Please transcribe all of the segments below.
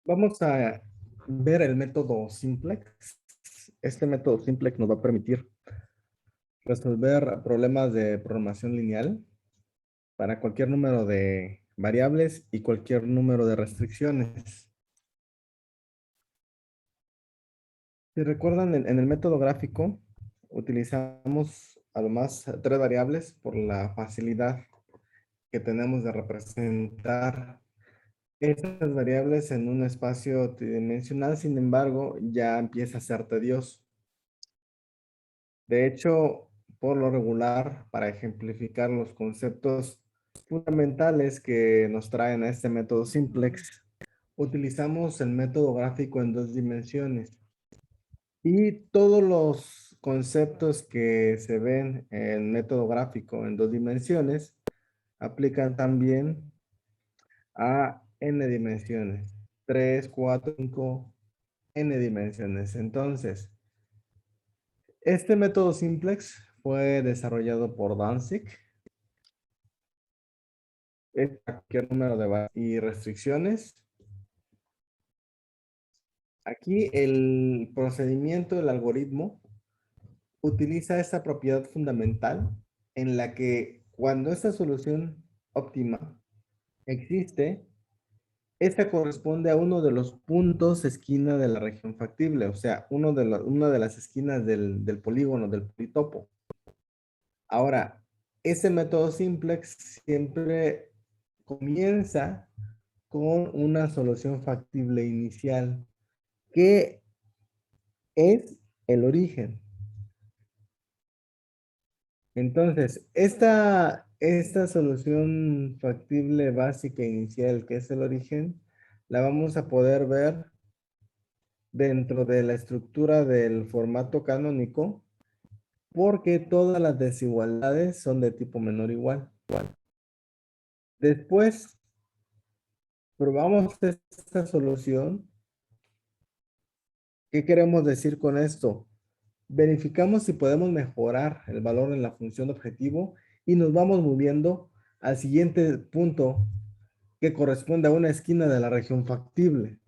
Vamos a ver el método simplex. Este método simplex nos va a permitir resolver problemas de programación lineal para cualquier número de variables y cualquier número de restricciones. Si recuerdan, en el método gráfico utilizamos además tres variables por la facilidad que tenemos de representar estas variables en un espacio tridimensional. Sin embargo, ya empieza a ser tedioso. De hecho, por lo regular, para ejemplificar los conceptos fundamentales que nos traen a este método simplex, utilizamos el método gráfico en dos dimensiones. Y todos los conceptos que se ven en método gráfico en dos dimensiones aplican también a n dimensiones, 3, 4, 5, n dimensiones. Entonces, este método simplex fue desarrollado por Danzig. Es cualquier número de variables y restricciones. Aquí el procedimiento, el algoritmo, utiliza esta propiedad fundamental en la que cuando esta solución óptima existe, esta corresponde a uno de los puntos esquina de la región factible, o sea, una de las esquinas del polígono, del politopo. Ahora, ese método simplex siempre comienza con una solución factible inicial, que es el origen. Entonces, esta solución factible básica inicial, que es el origen, la vamos a poder ver dentro de la estructura del formato canónico, porque todas las desigualdades son de tipo menor o igual. Después, probamos esta solución. ¿Qué queremos decir con esto? Verificamos si podemos mejorar el valor en la función objetivo y nos vamos moviendo al siguiente punto que corresponde a una esquina de la región factible.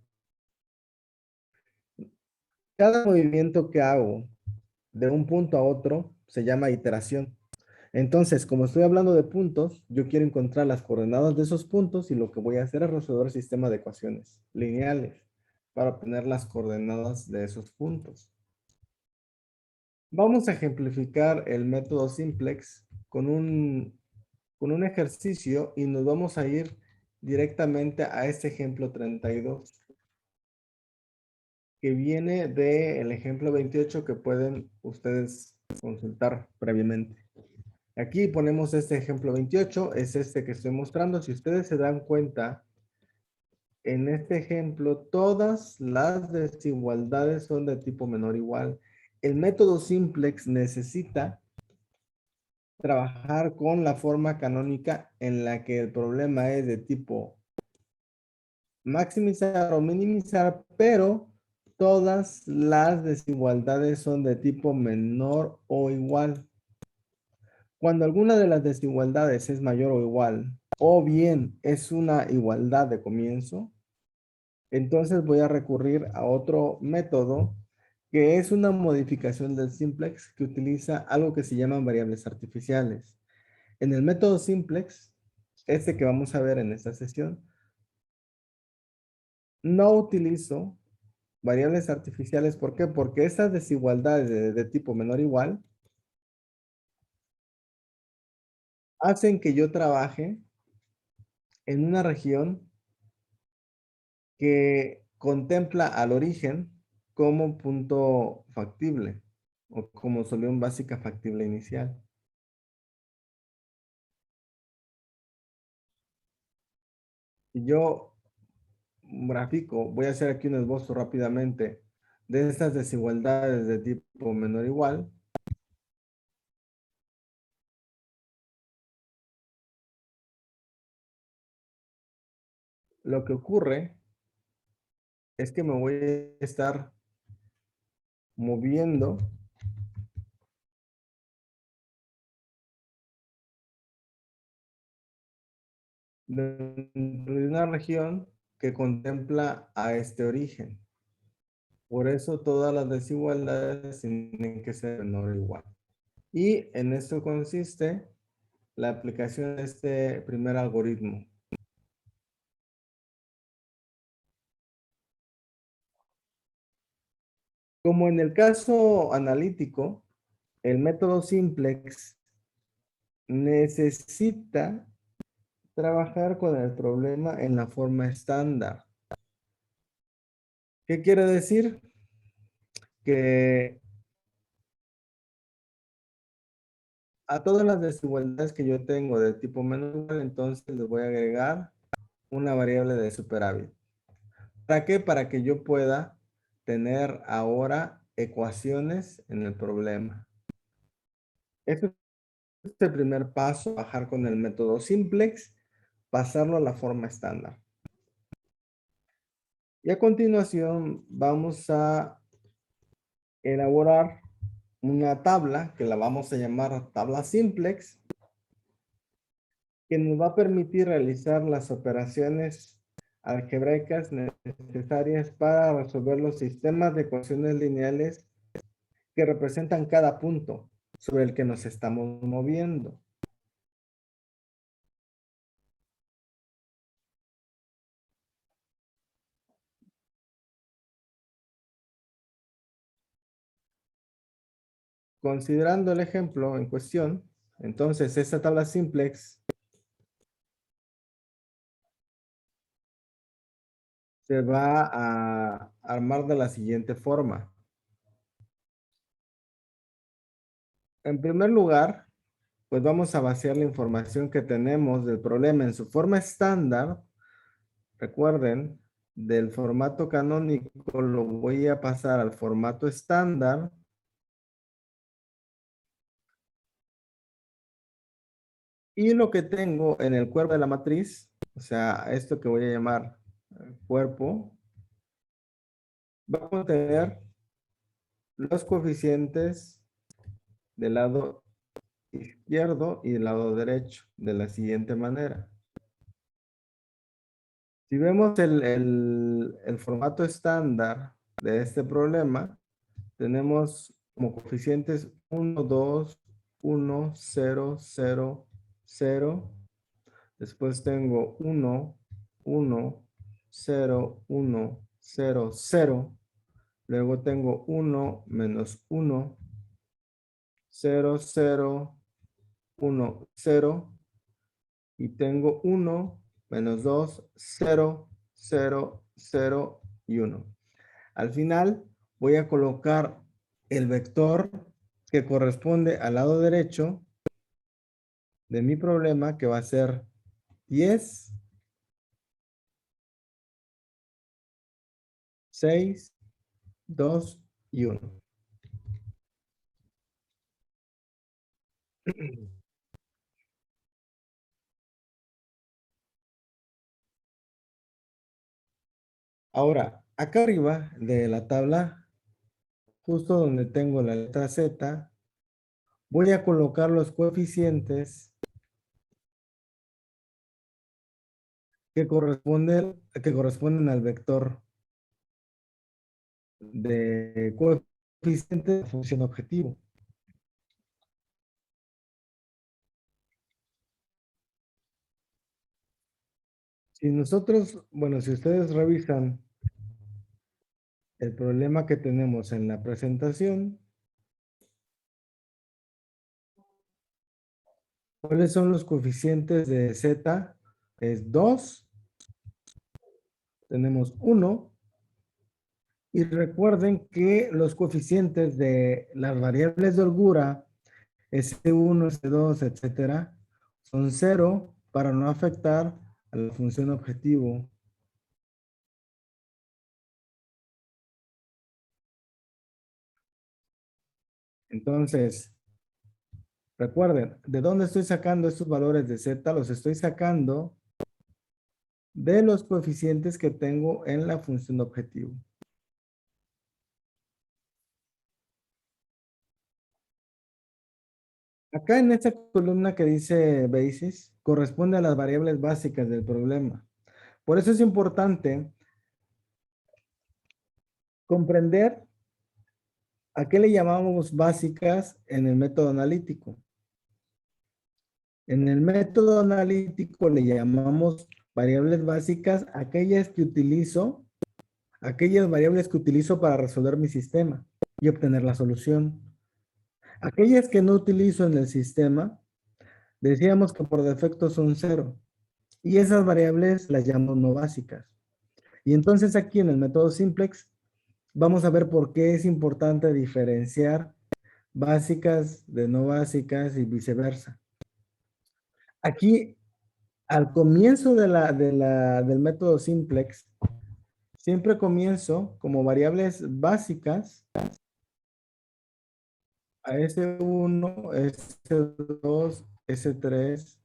Cada movimiento que hago de un punto a otro se llama iteración. Entonces, como estoy hablando de puntos, yo quiero encontrar las coordenadas de esos puntos y lo que voy a hacer es resolver el sistema de ecuaciones lineales para obtener las coordenadas de esos puntos. Vamos a ejemplificar el método simplex con un ejercicio y nos vamos a ir directamente a este ejemplo 32, que viene del ejemplo 28 que pueden ustedes consultar previamente. Aquí ponemos este ejemplo 28, es este que estoy mostrando. Si ustedes se dan cuenta, en este ejemplo todas las desigualdades son de tipo menor o igual. El método simplex necesita trabajar con la forma canónica en la que el problema es de tipo maximizar o minimizar, pero todas las desigualdades son de tipo menor o igual. Cuando alguna de las desigualdades es mayor o igual, o bien es una igualdad de comienzo, entonces voy a recurrir a otro método que es una modificación del simplex que utiliza algo que se llaman variables artificiales. En el método simplex, este que vamos a ver en esta sesión, no utilizo variables artificiales. ¿Por qué? Porque estas desigualdades de tipo menor o igual hacen que yo trabaje en una región que contempla al origen como punto factible o como solución básica factible inicial. Si yo grafico, voy a hacer aquí un esbozo rápidamente de estas desigualdades de tipo menor o igual. Lo que ocurre es que me voy a estar moviendo dentro de una región que contempla a este origen. Por eso todas las desigualdades tienen que ser menor o igual. Y en esto consiste la aplicación de este primer algoritmo. Como en el caso analítico, el método simplex necesita trabajar con el problema en la forma estándar. ¿Qué quiere decir? Que a todas las desigualdades que yo tengo de tipo menor igual, entonces les voy a agregar una variable de superávit. ¿Para qué? Para que yo pueda tener ahora ecuaciones en el problema. Este es el primer paso, bajar con el método simplex, pasarlo a la forma estándar. Y a continuación vamos a elaborar una tabla que la vamos a llamar tabla simplex, que nos va a permitir realizar las operaciones algebraicas necesarias para resolver los sistemas de ecuaciones lineales que representan cada punto sobre el que nos estamos moviendo. Considerando el ejemplo en cuestión, entonces esta tabla simplex se va a armar de la siguiente forma. En primer lugar, pues vamos a vaciar la información que tenemos del problema en su forma estándar. Recuerden, del formato canónico lo voy a pasar al formato estándar. Y lo que tengo en el cuerpo de la matriz, o sea, esto que voy a llamar cuerpo, va a contener los coeficientes del lado izquierdo y del lado derecho de la siguiente manera. Si vemos el formato estándar de este problema, tenemos como coeficientes 1, 2, 1, 0, 0, 0. Después tengo 1, 1, 0, 1, 0, 0. Luego tengo 1 menos 1, 0, 0, 1, 0. Y tengo 1 menos 2, 0, 0, 0 y 1. Al final voy a colocar el vector que corresponde al lado derecho de mi problema, que va a ser 10, 6, 2 y 1. Ahora, acá arriba de la tabla, justo donde tengo la letra Z, voy a colocar los coeficientes que corresponden al vector de coeficiente de función objetivo. Si nosotros, bueno, si ustedes revisan el problema que tenemos en la presentación, ¿cuáles son los coeficientes de Z? Es 2, tenemos 1, y recuerden que los coeficientes de las variables de holgura, S1, S2, etcétera, son 0 para no afectar a la función objetivo. Entonces, recuerden, ¿de dónde estoy sacando estos valores de Z? Los estoy sacando de los coeficientes que tengo en la función objetivo. Acá en esta columna que dice basis, corresponde a las variables básicas del problema. Por eso es importante comprender a qué le llamamos básicas en el método analítico. En el método analítico le llamamos variables básicas aquellas variables que utilizo para resolver mi sistema y obtener la solución. Aquellas que no utilizo en el sistema, decíamos que por defecto son cero. Y esas variables las llamamos no básicas. Y entonces aquí en el método simplex vamos a ver por qué es importante diferenciar básicas de no básicas y viceversa. Aquí, al comienzo del método simplex, siempre comienzo como variables básicas a S1, S2, S3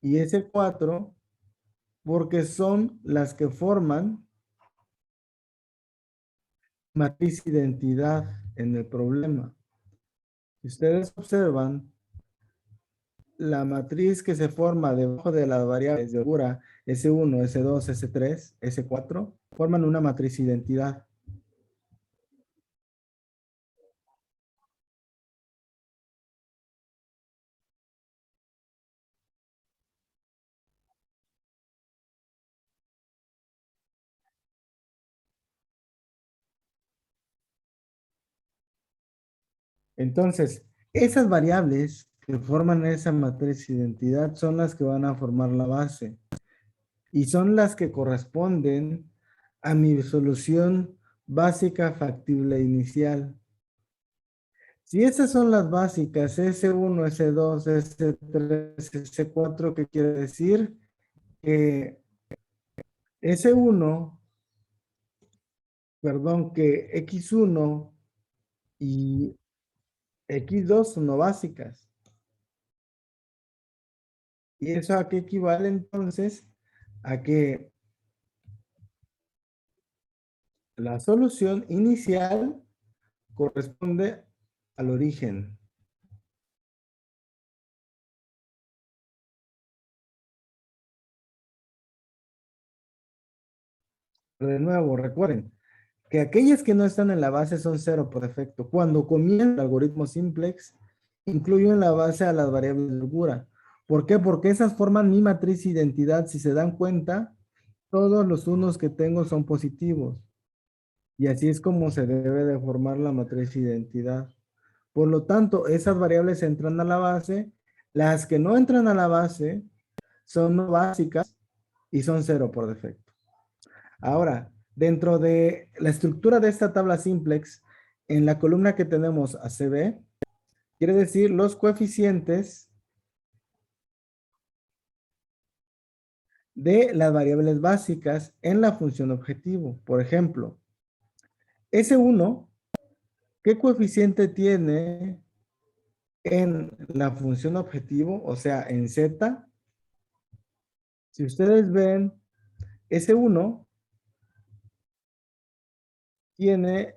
y S4 porque son las que forman matriz identidad en el problema. Si ustedes observan, la matriz que se forma debajo de las variables de holgura S1, S2, S3, S4 forman una matriz identidad. Entonces, esas variables que forman esa matriz identidad son las que van a formar la base y son las que corresponden a mi solución básica factible inicial. Si esas son las básicas, S1, S2, S3, S4, ¿qué quiere decir? Que S1, perdón, que X1 y X2 son no básicas. ¿Y eso a qué equivale entonces? A que la solución inicial corresponde al origen. Pero de nuevo, recuerden que aquellas que no están en la base son cero por defecto. Cuando comienza el algoritmo simplex, incluyo en la base a las variables de holgura. ¿Por qué? Porque esas forman mi matriz identidad. Si se dan cuenta, todos los unos que tengo son positivos. Y así es como se debe de formar la matriz identidad. Por lo tanto, esas variables entran a la base. Las que no entran a la base son no básicas y son cero por defecto. Ahora, dentro de la estructura de esta tabla simplex, en la columna que tenemos ACB, quiere decir los coeficientes de las variables básicas en la función objetivo. Por ejemplo, S1, ¿qué coeficiente tiene en la función objetivo? O sea, en Z. Si ustedes ven, S1 tiene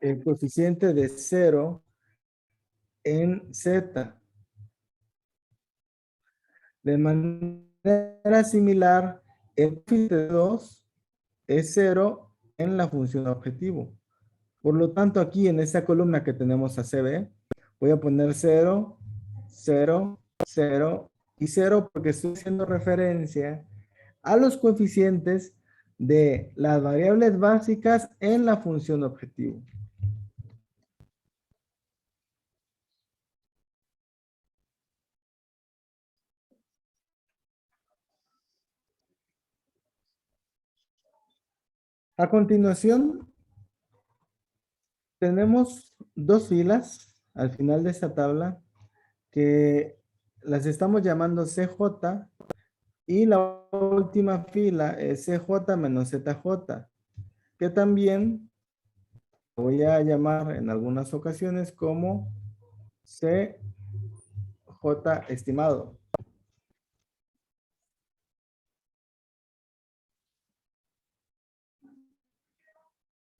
el coeficiente de 0 en Z. De manera similar, el coeficiente de 2 es 0 en la función objetivo. Por lo tanto, aquí en esta columna que tenemos a CB, voy a poner 0, 0, 0 y 0 porque estoy haciendo referencia a los coeficientes de las variables básicas en la función objetivo. A continuación, tenemos dos filas al final de esta tabla que las estamos llamando CJ y la última fila es CJ menos ZJ, que también voy a llamar en algunas ocasiones como CJ estimado.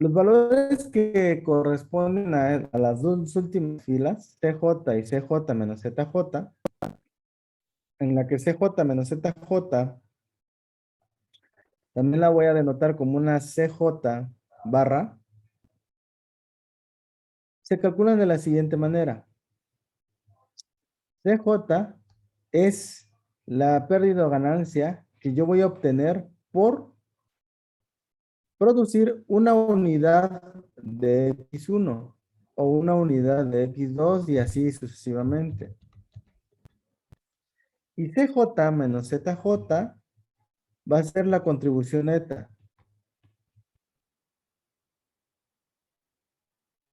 Los valores que corresponden a las dos últimas filas, CJ y CJ menos ZJ, en la que CJ menos ZJ también la voy a denotar como una CJ barra, se calculan de la siguiente manera. CJ es la pérdida o ganancia que yo voy a obtener por producir una unidad de X1 o una unidad de X2 y así sucesivamente. Y CJ menos ZJ va a ser la contribución neta.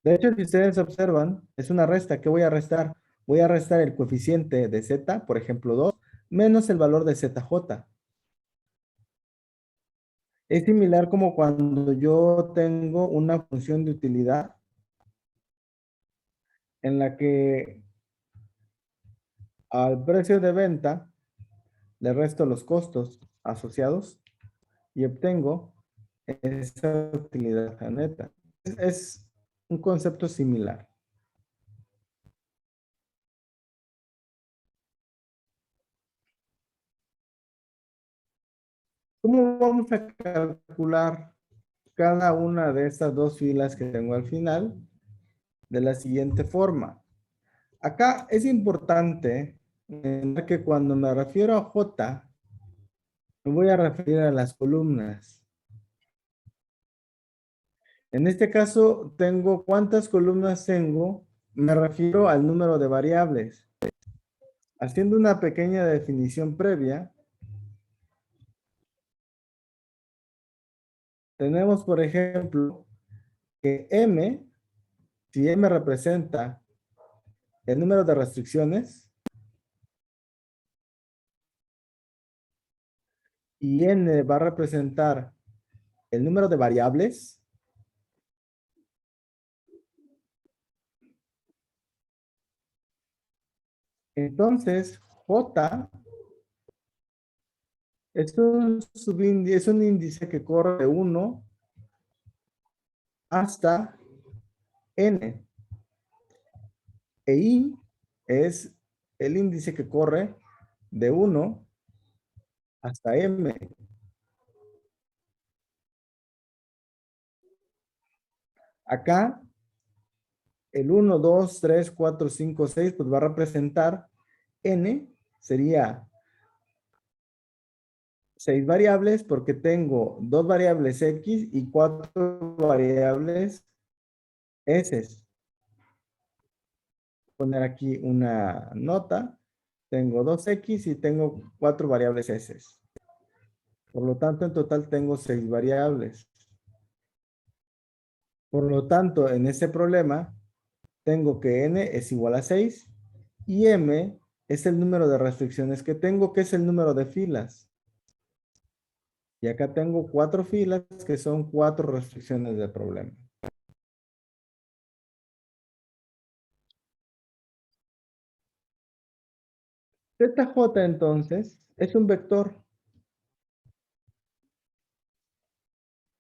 De hecho, si ustedes observan, es una resta. ¿Qué voy a restar? Voy a restar el coeficiente de Z, por ejemplo 2, menos el valor de ZJ. Es similar como cuando yo tengo una función de utilidad en la que al precio de venta le resto los costos asociados y obtengo esa utilidad neta. Es un concepto similar. ¿Cómo vamos a calcular cada una de estas dos filas que tengo al final? De la siguiente forma. Acá es importante que cuando me refiero a J, me voy a referir a las columnas. En este caso, tengo, ¿cuántas columnas tengo? Me refiero al número de variables. Haciendo una pequeña definición previa, tenemos, por ejemplo, que M, si M representa el número de restricciones y N va a representar el número de variables, entonces J es un subíndice, es un índice que corre de 1 hasta N. E I es el índice que corre de 1 hasta M. Acá, el 1, 2, 3, 4, 5, 6, pues va a representar N, sería 6 variables porque tengo 2 variables X y 4 variables S. Poner aquí una nota. Tengo 2X y tengo 4 variables S. Por lo tanto, en total tengo 6 variables. Por lo tanto, en este problema, tengo que N es igual a 6 y M es el número de restricciones que tengo, que es el número de filas. Y acá tengo 4 filas que son 4 restricciones del problema. ZJ entonces es un vector.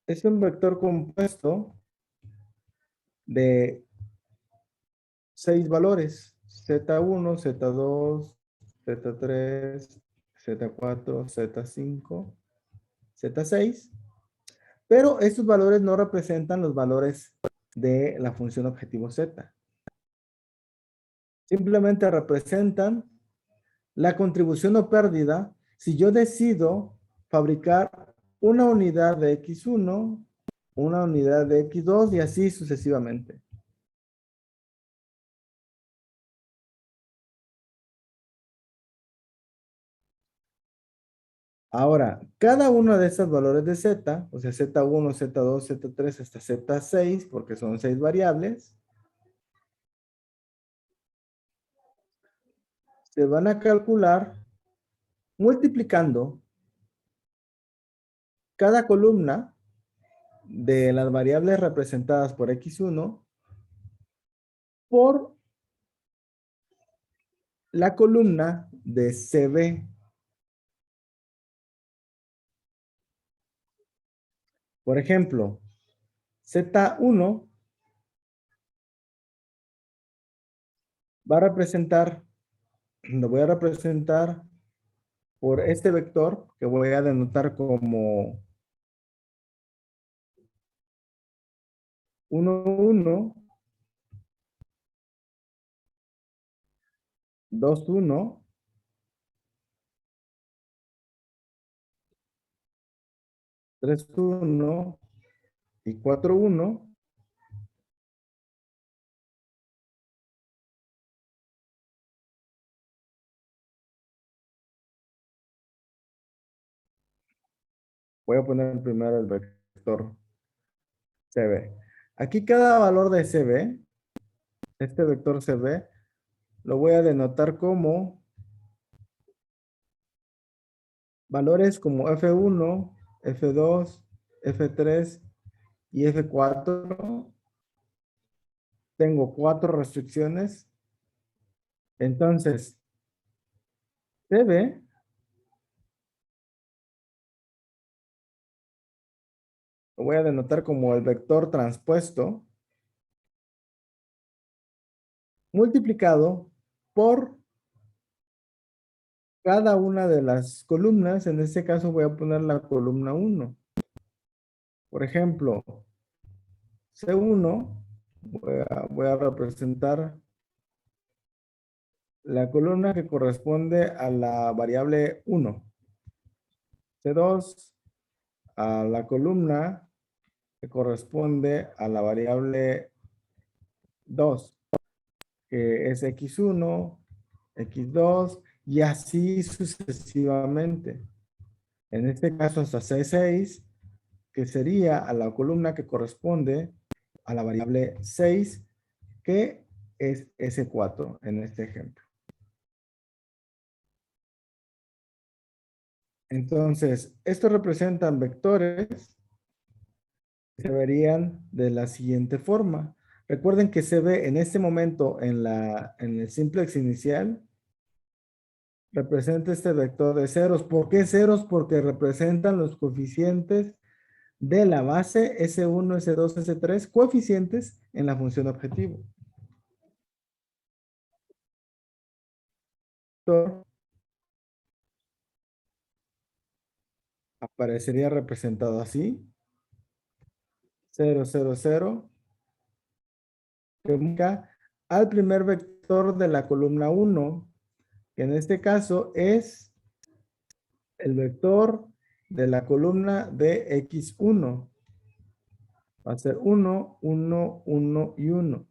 Es un vector compuesto de 6 valores. Z1, Z2, Z3, Z4, Z5, Z6. Pero estos valores no representan los valores de la función objetivo Z. Simplemente representan la contribución o pérdida si yo decido fabricar una unidad de X1, una unidad de X2 y así sucesivamente. Ahora, cada uno de estos valores de Z, o sea, Z1, Z2, Z3 hasta Z6, porque son 6 variables, se van a calcular multiplicando cada columna de las variables representadas por X1 por la columna de CB. Por ejemplo, Z1 va a representar, lo voy a representar por este vector que voy a denotar como 1, 1, 2, 1, 3, 1 y 4, 1. Voy a poner primero el vector CB. Aquí cada valor de CB, este vector CB, lo voy a denotar como valores como F1, F2, F3 y F4. Tengo 4 restricciones. Entonces, CB lo voy a denotar como el vector transpuesto multiplicado por cada una de las columnas. En este caso voy a poner la columna 1. Por ejemplo, C1, voy a representar la columna que corresponde a la variable 1. C2, a la columna que corresponde a la variable 2, que es X1, X2, y así sucesivamente. En este caso hasta C6, que sería a la columna que corresponde a la variable 6, que es S4 en este ejemplo. Entonces, estos representan vectores que se verían de la siguiente forma. Recuerden que se ve en este momento en el simplex inicial, representa este vector de ceros. ¿Por qué ceros? Porque representan los coeficientes de la base S1, S2, S3, coeficientes en la función objetivo. Esto aparecería representado así: 0, 0, 0, que indica al primer vector de la columna 1, que en este caso es el vector de la columna de X1. Va a ser 1, 1, 1 y 1.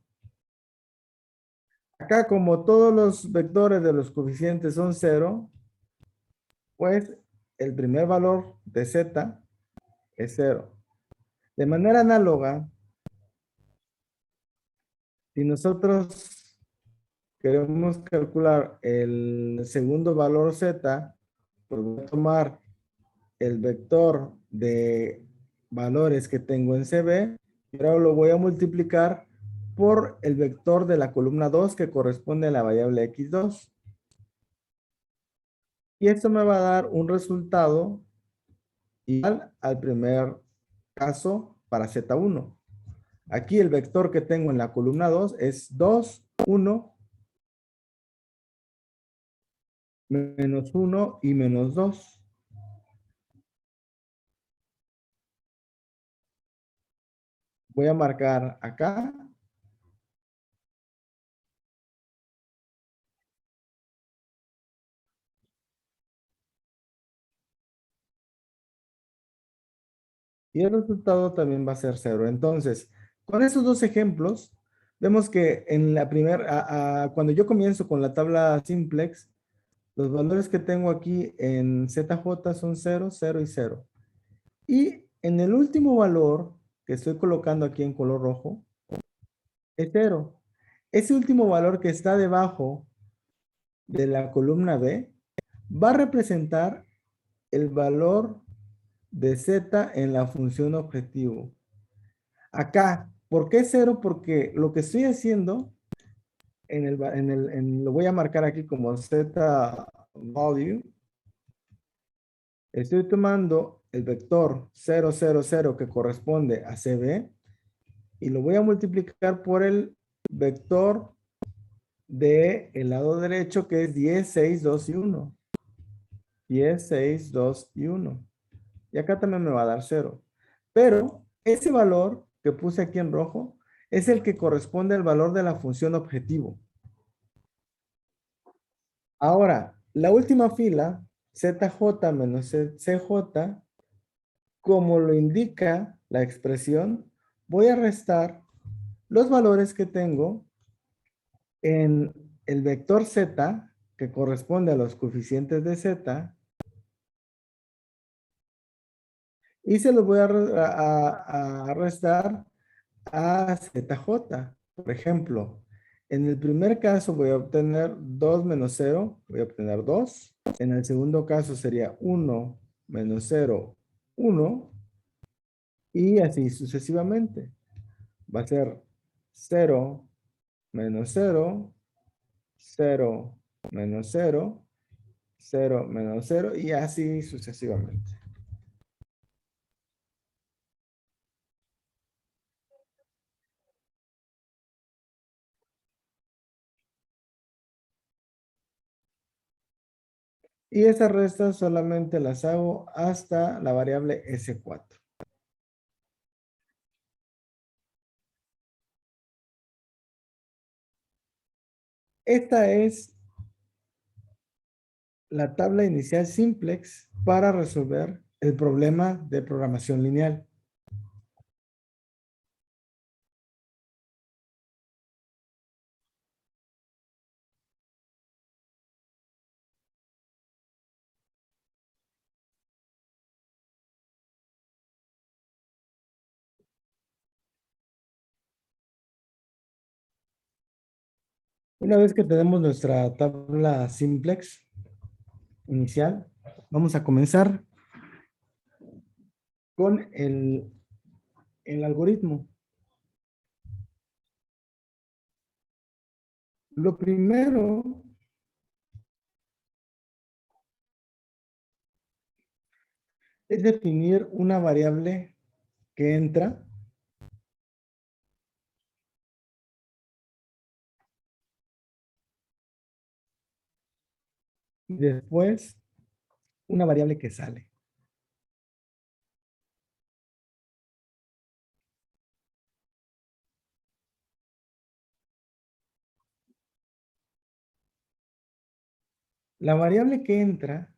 Acá, como todos los vectores de los coeficientes son 0, pues el primer valor de Z es 0. De manera análoga, si nosotros queremos calcular el segundo valor Z, pues voy a tomar el vector de valores que tengo en CB y ahora lo voy a multiplicar por el vector de la columna 2 que corresponde a la variable X2. Y esto me va a dar un resultado igual al primer caso para Z1. Aquí el vector que tengo en la columna 2 es 2, 1, menos 1 y menos 2. Voy a marcar acá. Y el resultado también va a ser 0. Entonces, con estos dos ejemplos, vemos que en la primera, cuando yo comienzo con la tabla simplex, los valores que tengo aquí en ZJ son 0, 0 y 0. Y en el último valor que estoy colocando aquí en color rojo, es 0. Ese último valor que está debajo de la columna B va a representar el valor de Z en la función objetivo. Acá, ¿por qué 0? Porque lo que estoy haciendo, lo voy a marcar aquí como Z value. Estoy tomando el vector 0, 0, 0 que corresponde a CB y lo voy a multiplicar por el vector del lado derecho que es 10, 6, 2 y 1. 10, 6, 2 y 1. Y acá también me va a dar 0. Pero ese valor que puse aquí en rojo es el que corresponde al valor de la función objetivo. Ahora, la última fila, ZJ menos CJ, como lo indica la expresión, voy a restar los valores que tengo en el vector Z, que corresponde a los coeficientes de Z, y se los voy a restar a ZJ. Por ejemplo, en el primer caso voy a obtener 2 menos 0, voy a obtener 2. En el segundo caso sería 1 menos 0, 1. Y así sucesivamente. Va a ser 0 menos 0, 0 menos 0, 0 menos 0 y así sucesivamente. Y esas restas solamente las hago hasta la variable S4. Esta es la tabla inicial simplex para resolver el problema de programación lineal. Una vez que tenemos nuestra tabla simplex inicial, vamos a comenzar con el algoritmo. Lo primero es definir una variable que entra y después una variable que sale. La variable que entra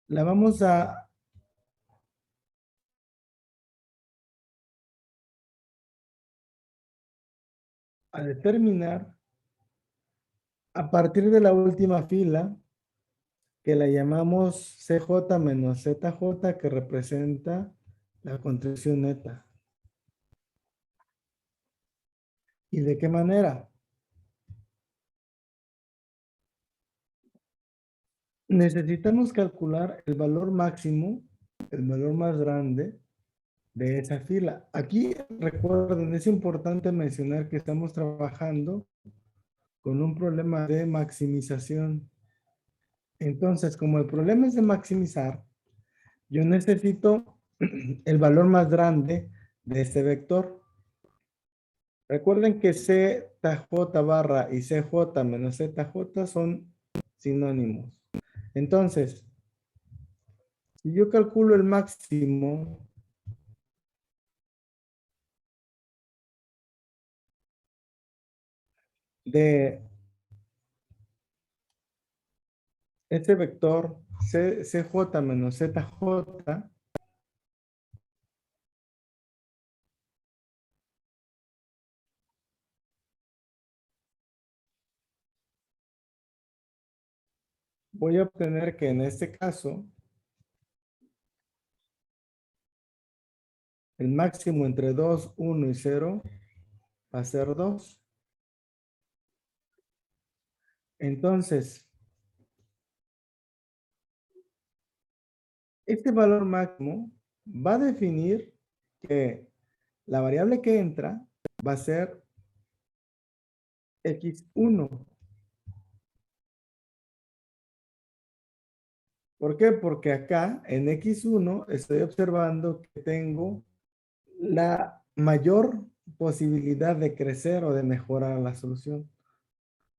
la vamos a determinar a partir de la última fila que la llamamos CJ menos ZJ, que representa la contribución neta. ¿Y de qué manera? Necesitamos calcular el valor máximo, el valor más grande de esa fila. Aquí recuerden, es importante mencionar que estamos trabajando con un problema de maximización. Entonces, como el problema es de maximizar, yo necesito el valor más grande de este vector. Recuerden que ZJ barra y CJ menos ZJ son sinónimos. Entonces, si yo calculo el máximo de este vector CJ menos ZJ, voy a obtener que en este caso, el máximo entre 2, 1 y 0 va a ser 2. Entonces, este valor máximo va a definir que la variable que entra va a ser x1. ¿Por qué? Porque acá en x1 estoy observando que tengo la mayor posibilidad de crecer o de mejorar la solución,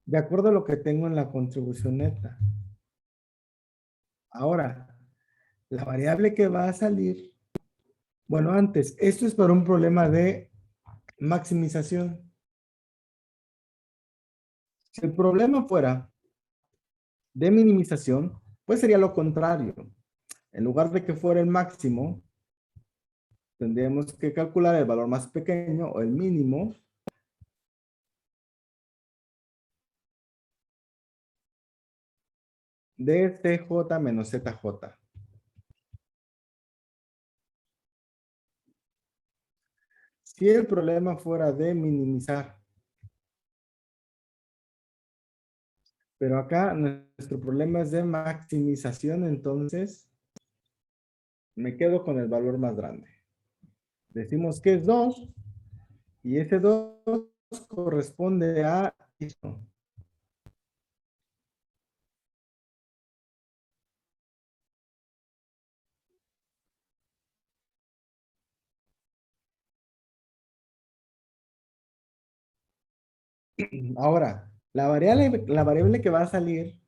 de acuerdo a lo que tengo en la contribución neta. Ahora, la variable que va a salir, bueno, antes, esto es para un problema de maximización. Si el problema fuera de minimización, pues sería lo contrario. En lugar de que fuera el máximo, tendríamos que calcular el valor más pequeño o el mínimo de TJ menos ZJ. Si el problema fuera de minimizar, pero acá nuestro problema es de maximización, entonces me quedo con el valor más grande. Decimos que es 2 y ese 2 corresponde a esto. Ahora, la variable que va a salir,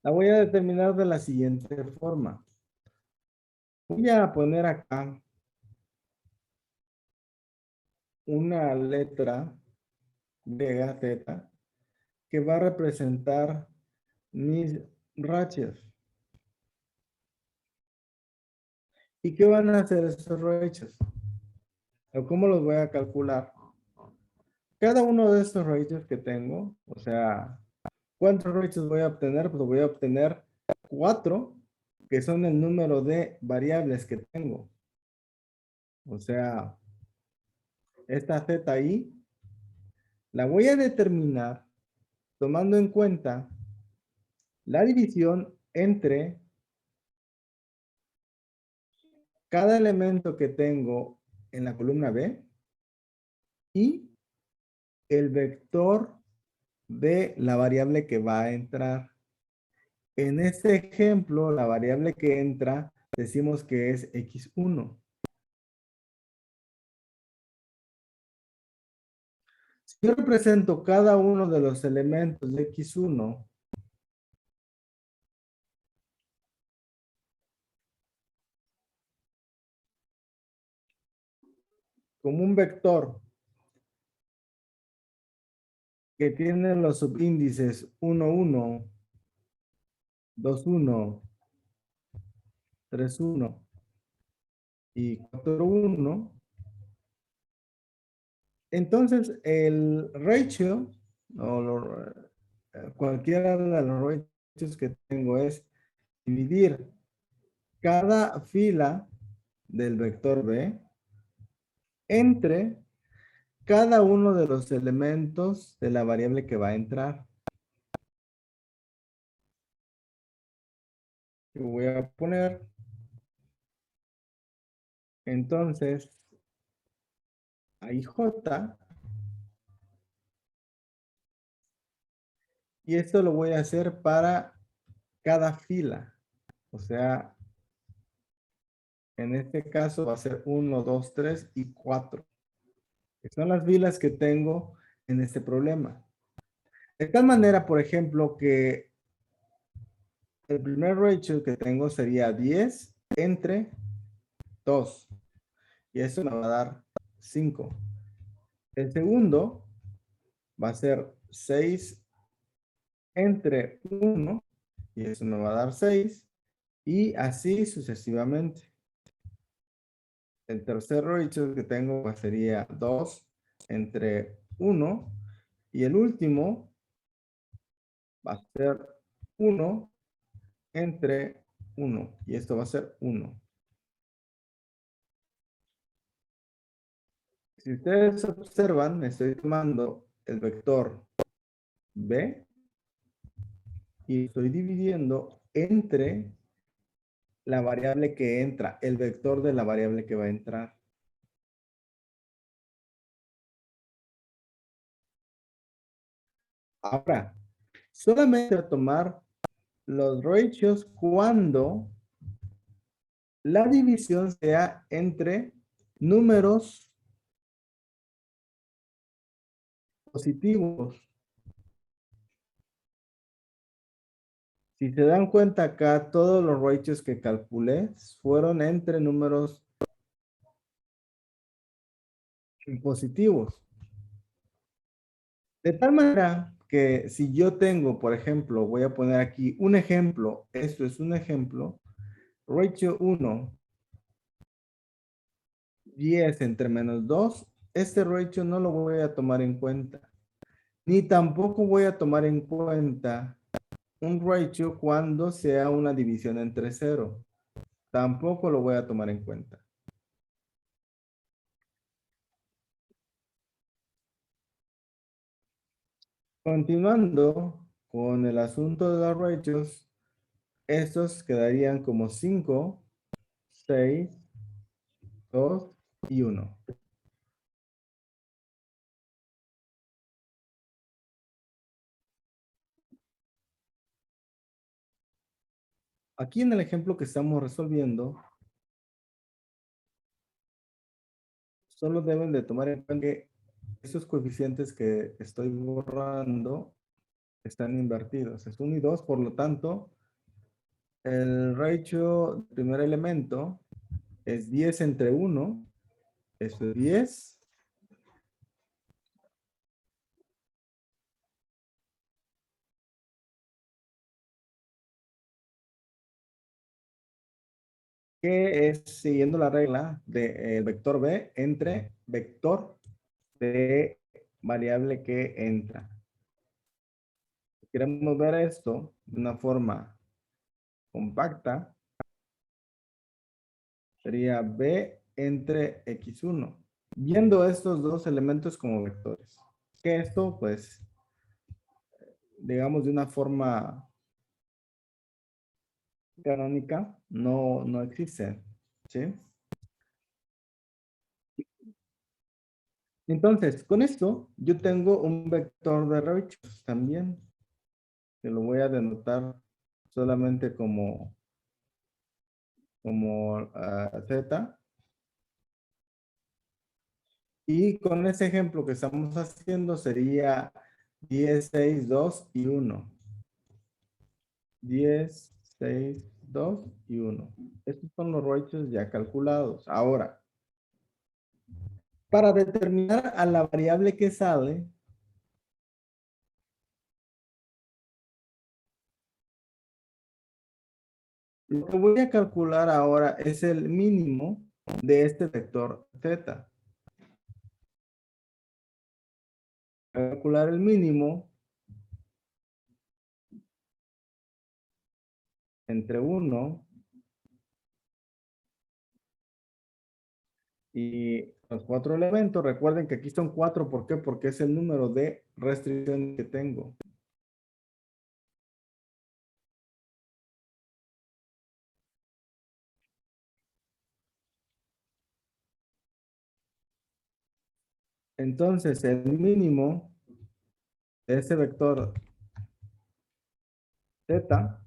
la voy a determinar de la siguiente forma. Voy a poner acá una letra vega Z que va a representar mis ratios. ¿Y qué van a hacer esos ratios? ¿O cómo los voy a calcular? Cada uno de estos ratios que tengo, o sea, ¿cuántos ratios voy a obtener? Pues voy a obtener 4, que son el número de variables que tengo. O sea, esta ZI la voy a determinar tomando en cuenta la división entre cada elemento que tengo en la columna B y el vector de la variable que va a entrar. En este ejemplo, la variable que entra, decimos que es x1. Si yo represento cada uno de los elementos de x1 como un vector que tiene los subíndices 1, 1, 2, 1, 3, 1 y 4, 1, entonces el ratio, o cualquiera de los ratios que tengo es dividir cada fila del vector B entre cada uno de los elementos de la variable que va a entrar. Yo voy a poner, entonces, ahí J, y esto lo voy a hacer para cada fila. O sea, en este caso va a ser 1, 2, 3 y 4. Que son las filas que tengo en este problema. De tal manera, por ejemplo, que el primer ratio que tengo sería 10 entre 2. Y eso me va a dar 5. El segundo va a ser 6 entre 1. Y eso me va a dar 6. Y así sucesivamente. El tercer ratio que tengo pues, sería 2 entre 1. Y el último va a ser 1 entre 1. Y esto va a ser 1. Si ustedes observan, estoy tomando el vector B y estoy dividiendo entre la variable que entra, el vector de la variable que va a entrar. Ahora, solamente a tomar los ratios cuando la división sea entre números positivos. Si se dan cuenta acá, todos los ratios que calculé fueron entre números positivos. De tal manera que si yo tengo, por ejemplo, voy a poner aquí un ejemplo, esto es un ejemplo, ratio 1, 10 entre menos 2, este ratio no lo voy a tomar en cuenta. Ni tampoco voy a tomar en cuenta un ratio cuando sea una división entre cero. Tampoco lo voy a tomar en cuenta. Continuando con el asunto de los ratios, estos quedarían como 5, 6, 2 y 1. Aquí en el ejemplo que estamos resolviendo, solo deben de tomar en cuenta que esos coeficientes que estoy borrando están invertidos. Es 1 y 2, por lo tanto, el ratio del primer elemento es 10 entre 1, eso es 10, que es siguiendo la regla del vector B entre vector de variable que entra. Si queremos ver esto de una forma compacta, sería B entre X1. Viendo estos dos elementos como vectores. Que esto, pues, digamos de una forma canónica, no existe. ¿Sí? Entonces, con esto, yo tengo un vector de ratios también, que lo voy a denotar solamente como z. Y con ese ejemplo que estamos haciendo sería 10, 6, 2 y 1. 10, 6, 2 y 1. Estos son los ratios ya calculados. Ahora, para determinar a la variable que sale, lo que voy a calcular ahora es el mínimo de este vector z. Calcular el mínimo entre 1 y los 4 elementos. Recuerden que aquí son 4. ¿Por qué? Porque es el número de restricciones que tengo. Entonces, el mínimo de ese vector z,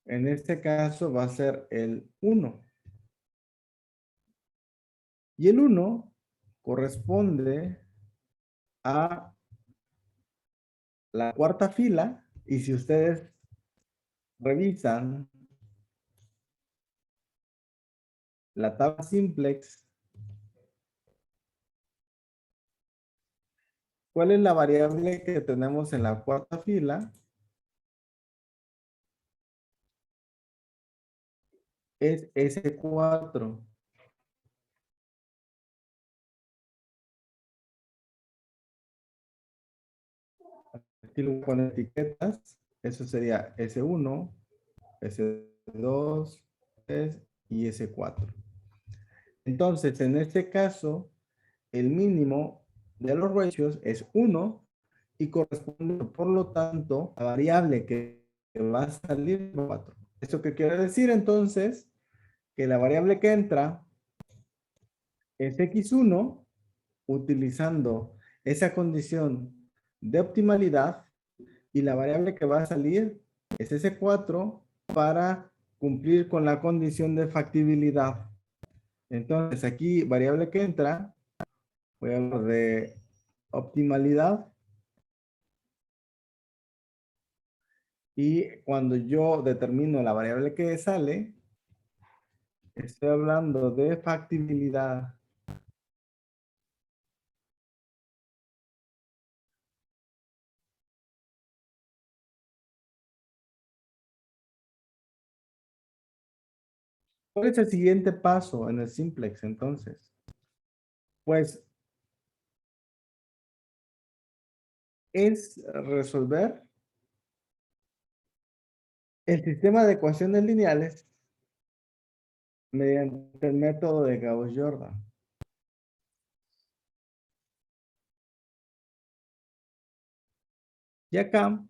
en este caso va a ser el 1. Y el 1 corresponde a la cuarta fila. Y si ustedes revisan la tabla simplex, ¿cuál es la variable que tenemos en la cuarta fila? Es S4. Aquí lo ponen etiquetas. Eso sería S1, S2, S y S4. Entonces, en este caso, el mínimo de los ratios es 1 y corresponde, por lo tanto, a la variable que va a salir 4. ¿Esto qué quiere decir entonces? Que la variable que entra es X1 utilizando esa condición de optimalidad y la variable que va a salir es ese 4 para cumplir con la condición de factibilidad. Entonces aquí variable que entra, voy a hablar de optimalidad y cuando yo determino la variable que sale, estoy hablando de factibilidad. ¿Cuál es el siguiente paso en el simplex entonces? Pues es resolver el sistema de ecuaciones lineales mediante el método de Gauss-Jordan. Y acá,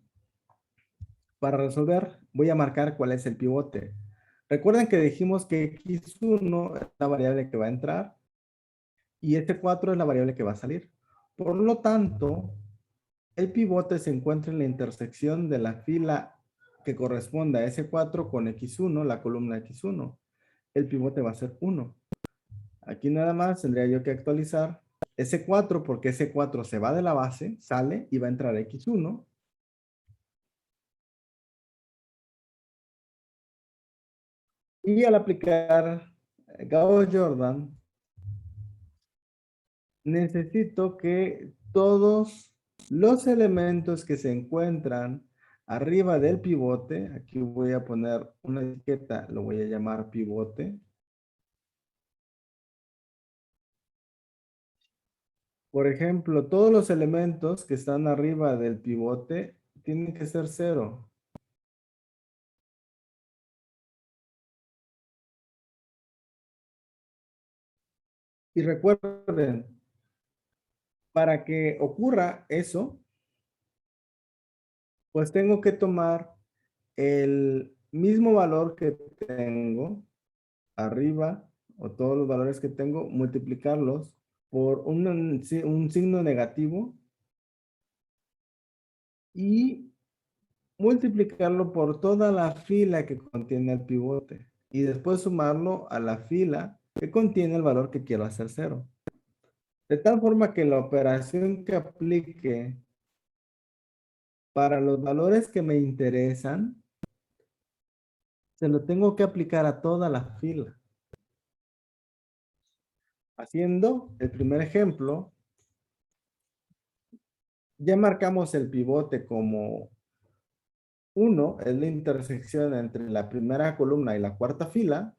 para resolver, voy a marcar cuál es el pivote. Recuerden que dijimos que x1 es la variable que va a entrar y este 4 es la variable que va a salir. Por lo tanto, el pivote se encuentra en la intersección de la fila que corresponde a ese 4 con x1, la columna x1. El pivote va a ser 1. Aquí nada más tendría yo que actualizar ese 4 porque ese 4 se va de la base, sale y va a entrar x1. Y al aplicar Gauss-Jordan, necesito que todos los elementos que se encuentran arriba del pivote, aquí voy a poner una etiqueta, lo voy a llamar pivote. Por ejemplo, todos los elementos que están arriba del pivote tienen que ser cero. Y recuerden, para que ocurra eso, pues tengo que tomar el mismo valor que tengo arriba, o todos los valores que tengo, multiplicarlos por un signo negativo y multiplicarlo por toda la fila que contiene el pivote. Y después sumarlo a la fila que contiene el valor que quiero hacer cero. De tal forma que la operación que aplique para los valores que me interesan, se lo tengo que aplicar a toda la fila. Haciendo el primer ejemplo, ya marcamos el pivote como 1, es la intersección entre la primera columna y la cuarta fila.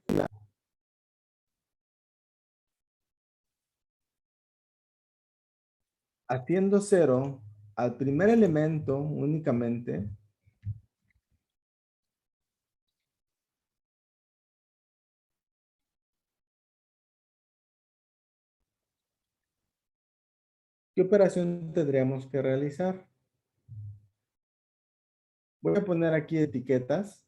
Haciendo cero al primer elemento únicamente, ¿qué operación tendríamos que realizar? Voy a poner aquí etiquetas.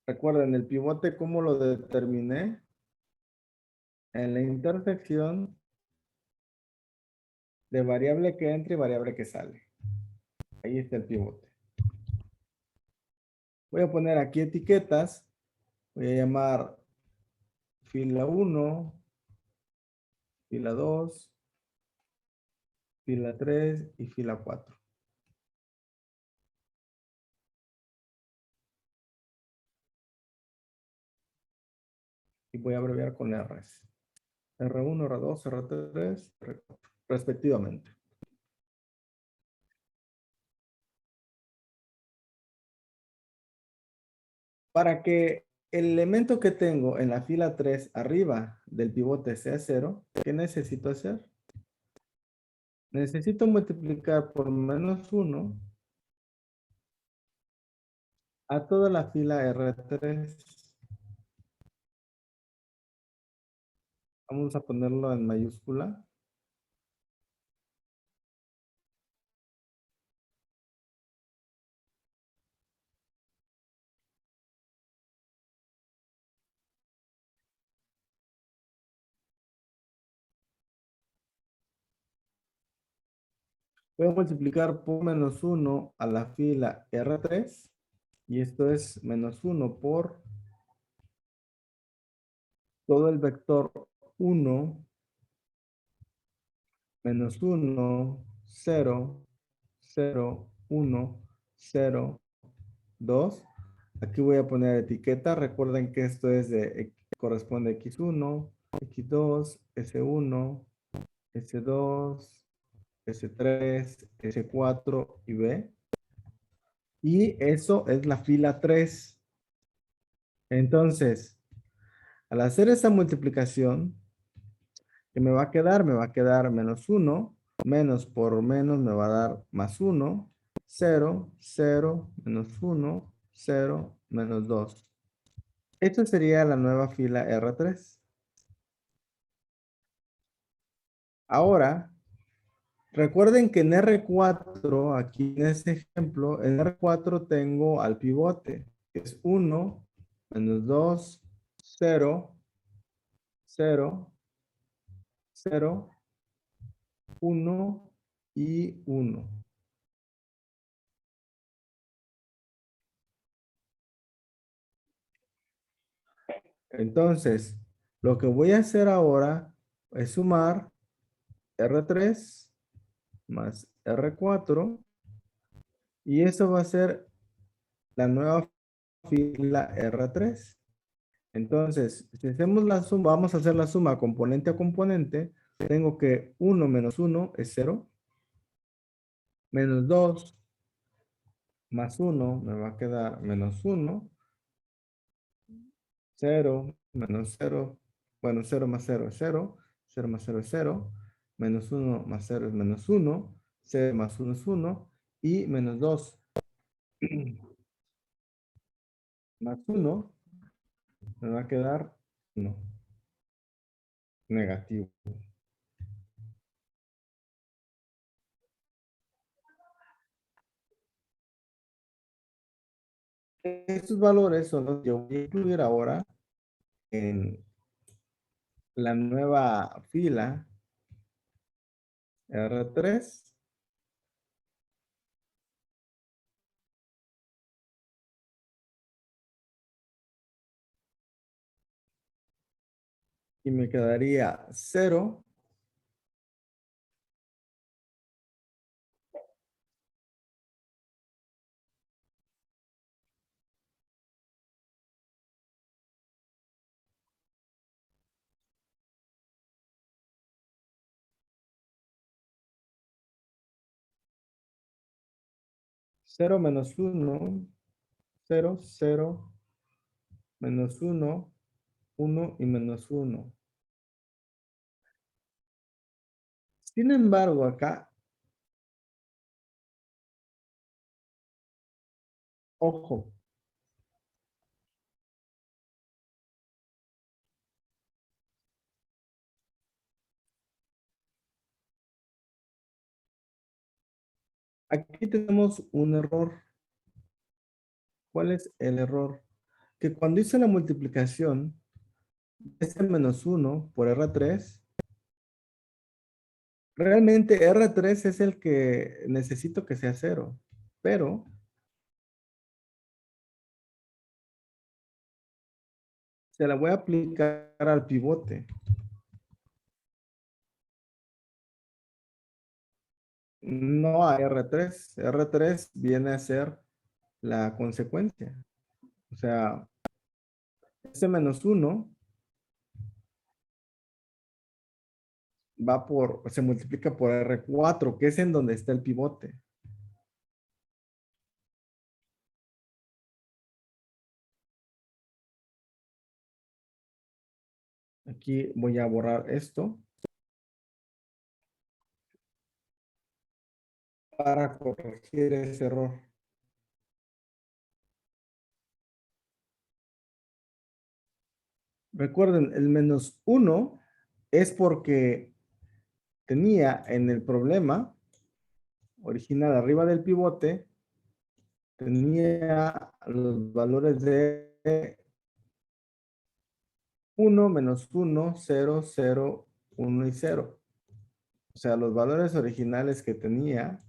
Recuerden, el pivote, ¿cómo lo determiné? En la intersección de variable que entra y variable que sale. Ahí está el pivote. Voy a poner aquí etiquetas. Voy a llamar fila 1, fila 2, fila 3 y fila 4. Y voy a abreviar con R's. R1, R2, R3, R4, respectivamente. Para que el elemento que tengo en la fila 3 arriba del pivote sea 0, ¿qué necesito hacer? Necesito multiplicar por -1 a toda la fila R3. Vamos a ponerlo en mayúscula. Voy a multiplicar por menos uno a la fila R3. Y esto es menos uno por todo el vector uno menos uno 0 0 1 0 2. Aquí voy a poner etiqueta. Recuerden que esto es de corresponde a X1, X2, S1, S2, S3, S4 y B. Y eso es la fila 3. Entonces, al hacer esa multiplicación, ¿qué me va a quedar? Me va a quedar menos uno, menos por menos me va a dar más uno, cero, cero, menos uno, cero, menos 2. Esto sería la nueva fila R3. Ahora, recuerden que en R4, aquí en este ejemplo, en R4 tengo al pivote, que es uno, menos 2, cero, cero, cero, uno y uno. Entonces, lo que voy a hacer ahora es sumar R3 más R4 y eso va a ser la nueva fila R3. Entonces, si hacemos la suma, vamos a hacer la suma componente a componente. Tengo que uno menos uno es cero, menos 2 más uno me va a quedar menos uno, cero menos cero, bueno, cero más cero es cero, cero más cero es cero, menos uno más cero es menos uno, cero más uno es uno y menos 2 más uno me va a quedar uno negativo. Estos valores son los que voy a incluir ahora en la nueva fila R3 y me quedaría cero. Cero menos uno, cero, cero, menos uno, uno y menos uno. Sin embargo, acá, ojo, aquí tenemos un error. ¿Cuál es el error? Que cuando hice la multiplicación, este menos uno por R3, realmente R3 es el que necesito que sea cero, pero se la voy a aplicar al pivote. No a R3. R3 viene a ser la consecuencia. O sea, ese menos uno se multiplica por R4, que es en donde está el pivote. Aquí voy a borrar esto para corregir ese error. Recuerden, el menos uno es porque tenía en el problema original arriba del pivote, tenía los valores de uno menos uno, cero, cero, uno y cero. O sea, los valores originales que tenía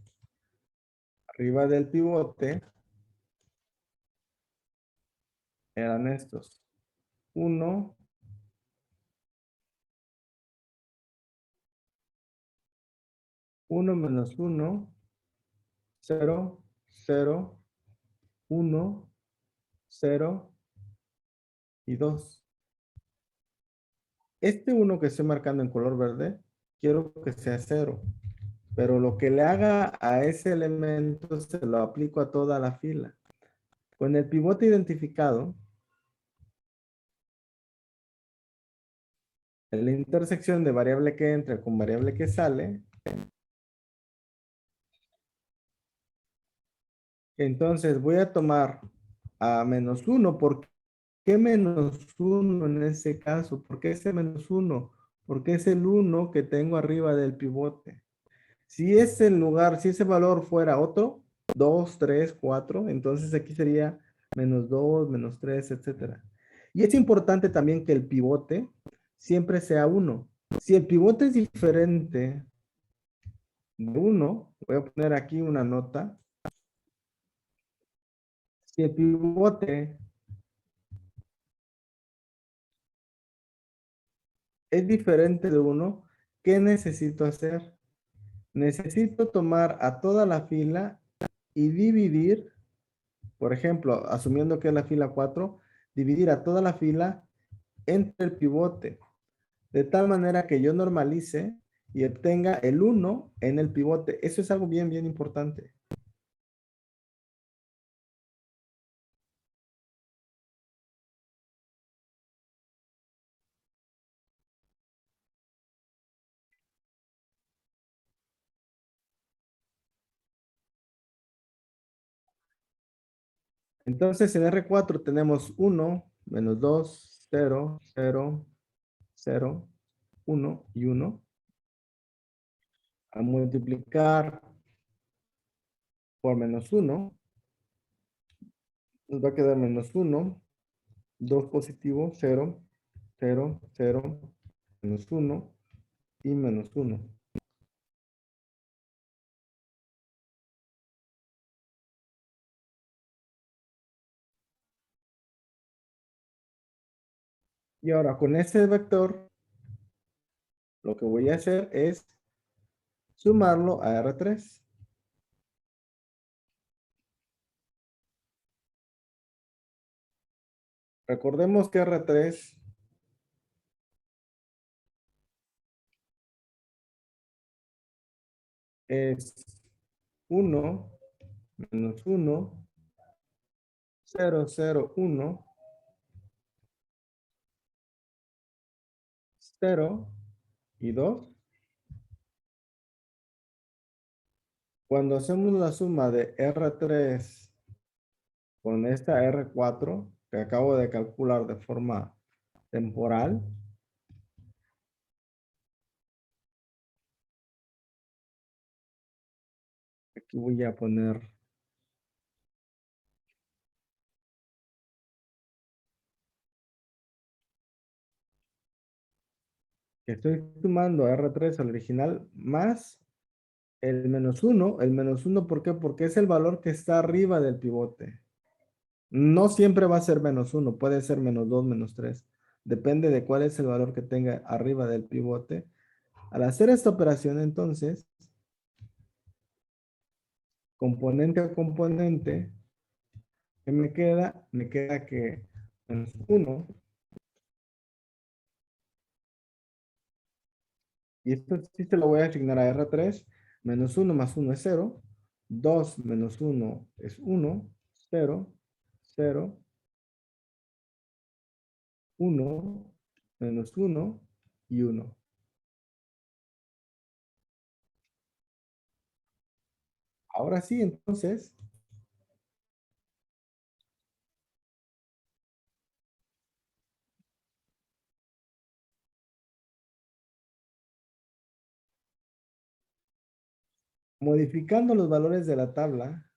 arriba del pivote eran estos. Uno, uno menos uno, cero, cero, uno, cero y dos. Este uno que estoy marcando en color verde, quiero que sea cero. Pero lo que le haga a ese elemento se lo aplico a toda la fila. Con el pivote identificado, en la intersección de variable que entra con variable que sale, entonces voy a tomar a menos uno. ¿Por qué menos uno en ese caso? ¿Por qué ese menos uno? Porque es el uno que tengo arriba del pivote. Si ese lugar, si ese valor fuera otro, 2, 3, 4, entonces aquí sería menos 2, menos 3, etcétera. Y es importante también que el pivote siempre sea uno. Si el pivote es diferente de uno, voy a poner aquí una nota. Si el pivote es diferente de uno, ¿qué necesito hacer? Necesito tomar a toda la fila y dividir, por ejemplo, asumiendo que es la fila 4, dividir a toda la fila entre el pivote, de tal manera que yo normalice y obtenga el uno en el pivote. Eso es algo bien, bien importante. Entonces en R4 tenemos uno menos 2 0 0 0 1 y uno. A multiplicar por menos uno, nos va a quedar menos uno, 2 positivo, cero, cero, cero, menos uno y menos uno. Y ahora con este vector, lo que voy a hacer es sumarlo a R3. Recordemos que R3 es uno menos uno, cero, cero, uno, cero y dos. Cuando hacemos la suma de R3 con esta R4 que acabo de calcular de forma temporal, aquí voy a poner que estoy sumando R3 al original más el menos uno. El menos uno, ¿por qué? Porque es el valor que está arriba del pivote. No siempre va a ser menos uno, puede ser menos 2, menos 3. Depende de cuál es el valor que tenga arriba del pivote. Al hacer esta operación, entonces, componente a componente, ¿qué me queda? Me queda que menos uno, y esto sí se lo voy a asignar a R3, menos uno más uno es cero, 2 menos uno es uno, cero, cero, uno, menos uno y uno. Ahora sí, entonces, modificando los valores de la tabla,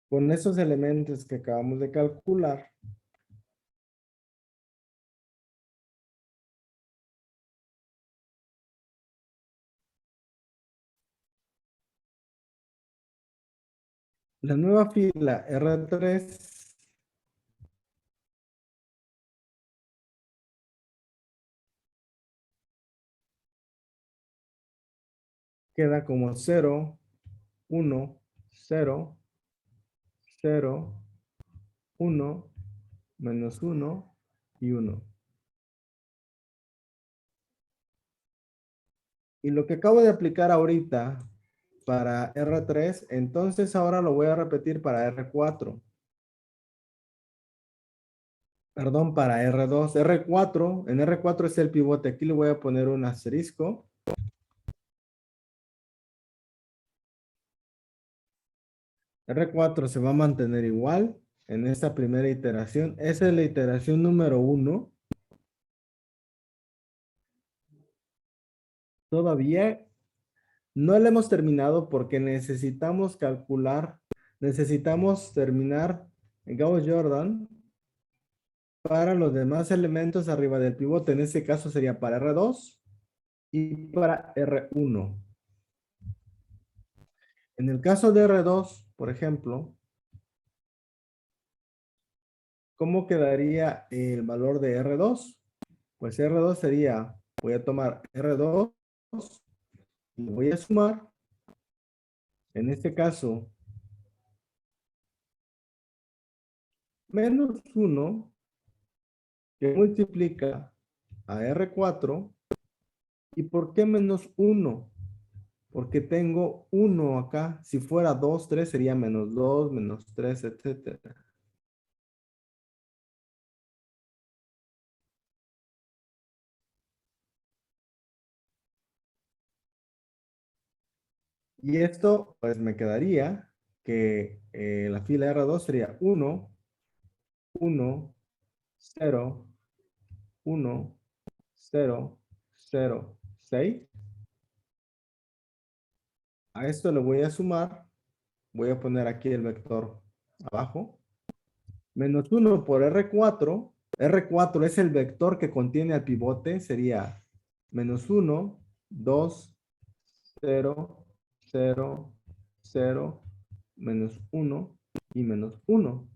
con esos elementos que acabamos de calcular, La nueva fila R3 queda como 0, 1, 0, 0, 1, menos 1 y 1. Y lo que acabo de aplicar ahorita para R3, entonces ahora lo voy a repetir para R4. Perdón, para R2. R4, en R4 es el pivote. Aquí le voy a poner un asterisco. R4 se va a mantener igual en esta primera iteración. Esa es la iteración número 1. Todavía no la hemos terminado porque necesitamos calcular, necesitamos terminar Gauss-Jordan para los demás elementos arriba del pivote. En este caso sería para R2 y para R1. En el caso de R2, por ejemplo, ¿cómo quedaría el valor de R2? Pues R2 sería, voy a tomar R2 y voy a sumar, en este caso, menos 1 que multiplica a R4. ¿Y por qué menos 1? Porque tengo 1 acá. Si fuera 2, 3 sería menos 2, menos 3, etcétera. Y esto, pues me quedaría que la fila R2 sería 1, 1, 0, 1, 0, 0, 6. A esto le voy a sumar, voy a poner aquí el vector abajo, menos 1 por R4. R4 es el vector que contiene al pivote, sería menos 1, 2, 0, 0, 0, menos 1 y menos 1.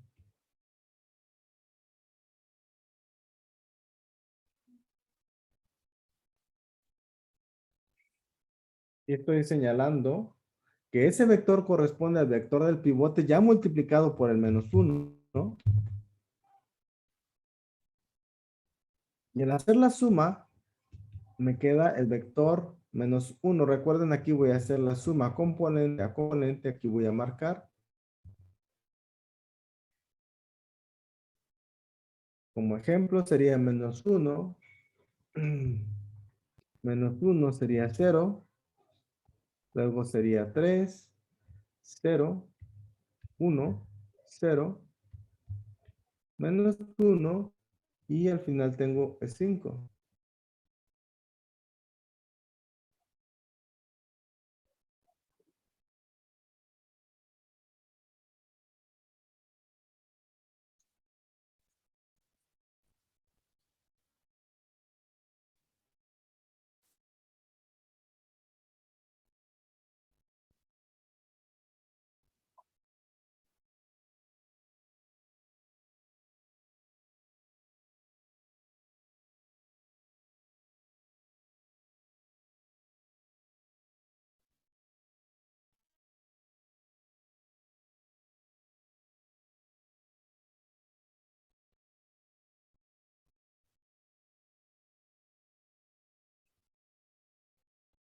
Y estoy señalando que ese vector corresponde al vector del pivote ya multiplicado por el menos 1, ¿no? Y al hacer la suma, me queda el vector menos 1. Recuerden, aquí voy a hacer la suma componente a componente. Aquí voy a marcar. Como ejemplo sería menos 1. Menos 1 sería 0. Luego sería 3, 0, 1, 0, menos 1. Y al final tengo 5.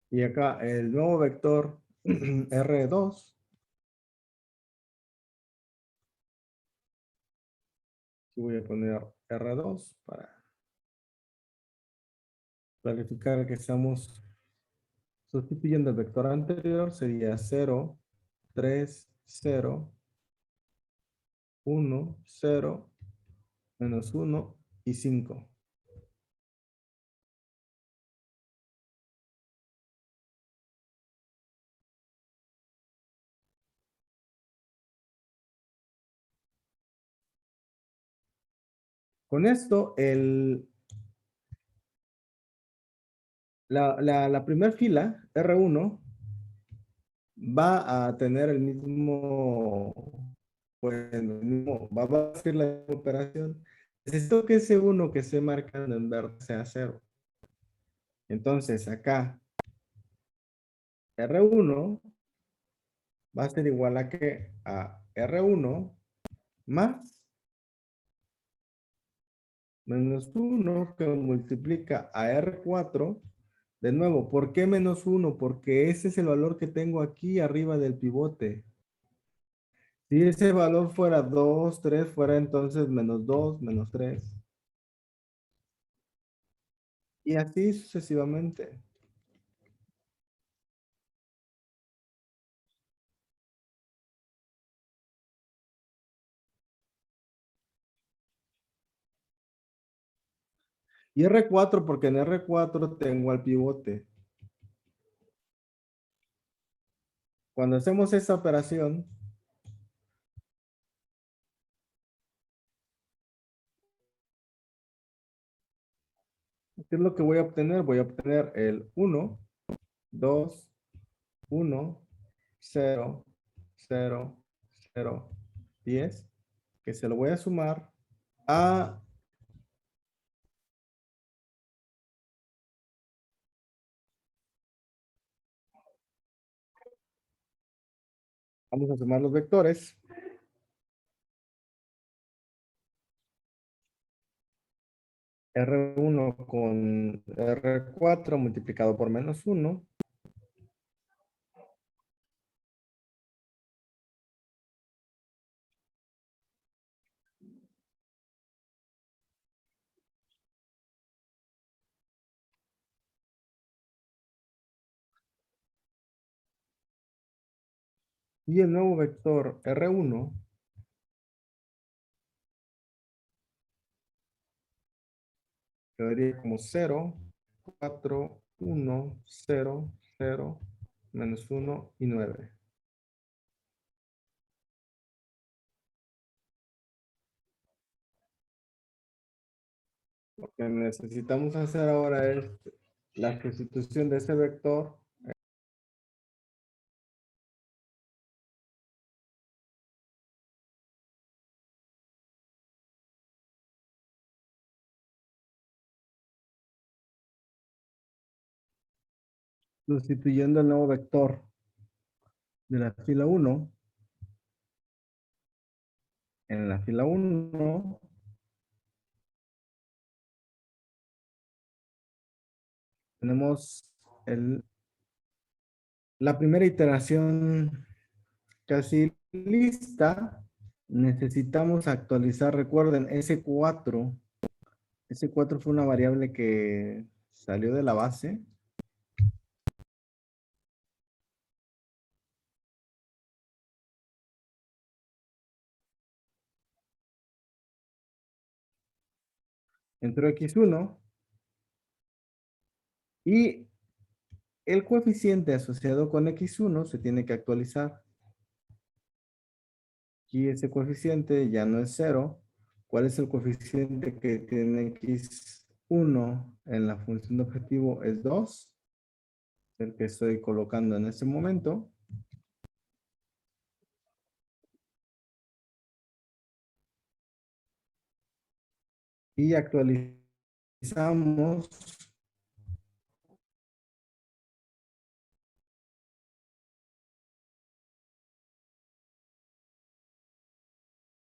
Y acá el nuevo vector R2. Voy a poner R2 para clarificar que estamos sustituyendo el vector anterior. Sería 0, 3, 0, 1, 0, menos 1 y 5. Con esto, la primera fila, R1, va a tener el mismo Pues lo mismo, va a ser la operación. Necesito que ese uno que esté marcando en verde sea cero. Entonces acá R1 va a ser igual a que a R1 más menos uno que multiplica a R4. De nuevo, ¿por qué menos uno? Porque ese es el valor que tengo aquí arriba del pivote. Si ese valor fuera 2 3 fuera entonces menos 2 menos 3 y así sucesivamente. Y R4 porque en R4 tengo al pivote. Cuando hacemos esa operación, ¿qué es lo que voy a obtener? Voy a obtener el 1, 2, 1, 0, 0, 0, 10, que se lo voy a sumar a, vamos a sumar los vectores, R1 con R4 multiplicado por menos 1, y el nuevo vector R1 quedaría como 0, 4, 1, 0, 0, menos 1 y 9. Lo que necesitamos hacer ahora es la sustitución de ese vector. Sustituyendo el nuevo vector de la fila 1 en la fila 1 tenemos la primera iteración casi lista. Necesitamos actualizar, recuerden, S4 fue una variable que salió de la base. Entró X1 y el coeficiente asociado con X1 se tiene que actualizar. Aquí ese coeficiente ya no es cero. ¿Cuál es el coeficiente que tiene X1 en la función de objetivo? Es 2, el que estoy colocando en este momento. Y actualizamos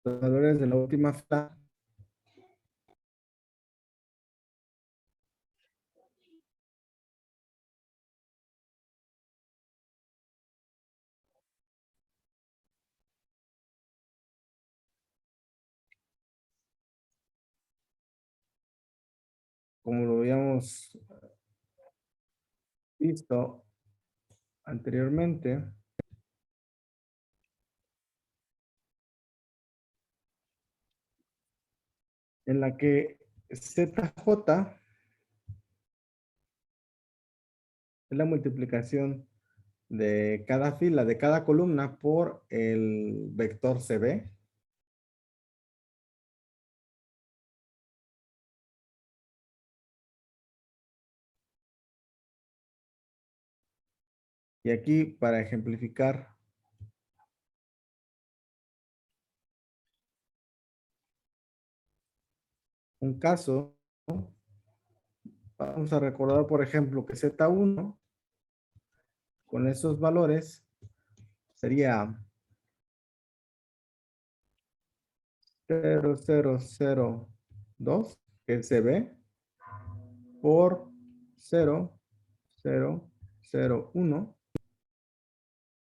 los valores de la última fila. Como lo habíamos visto anteriormente, en la que ZJ es la multiplicación de cada fila, de cada columna por el vector CB. Y aquí, para ejemplificar un caso, vamos a recordar, por ejemplo, que Z1 con esos valores sería 0,002, que se ve, por 0,001,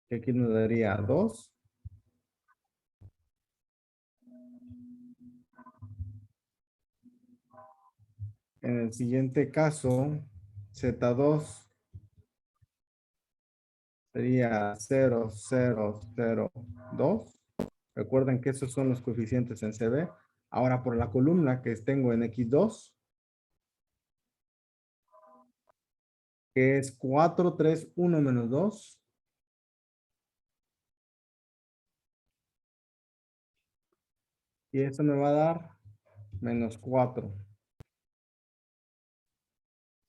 que aquí nos daría 2. En el siguiente caso, Z2 sería 0,002. Recuerden que esos son los coeficientes en CB. Ahora por la columna que tengo en X2, que es 4, 3, 1 menos 2. Y eso me va a dar menos 4.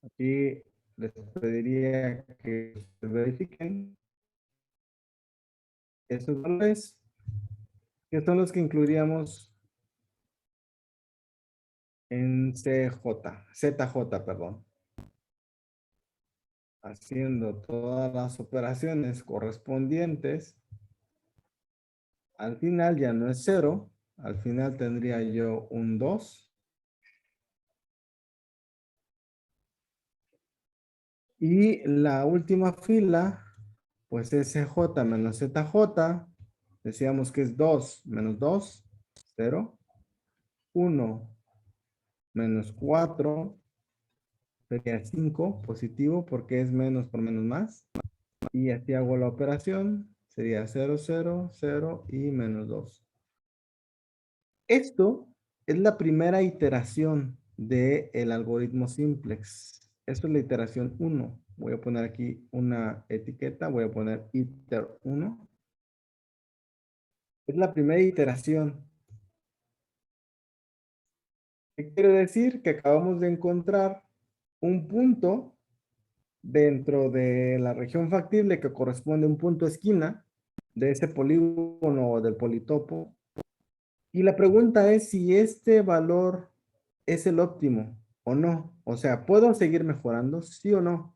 Aquí les pediría que verifiquen esos valores, que son los que incluiríamos en ZJ, perdón. Haciendo todas las operaciones correspondientes, al final ya no es 0, al final tendría yo un 2. Y la última fila, pues es CJ menos ZJ, decíamos que es 2 menos 2, 0, 1 menos 4, sería 5, positivo, porque es menos por menos más. Y así hago la operación, sería 0, 0, 0 y menos 2. Esto es la primera iteración del algoritmo simplex. Esto es la iteración 1. Voy a poner aquí una etiqueta, voy a poner iter 1. Es la primera iteración. ¿Qué quiere decir? Que acabamos de encontrar un punto dentro de la región factible que corresponde a un punto esquina de ese polígono o del politopo. Y la pregunta es si este valor es el óptimo o no. O sea, ¿puedo seguir mejorando? ¿Sí o no?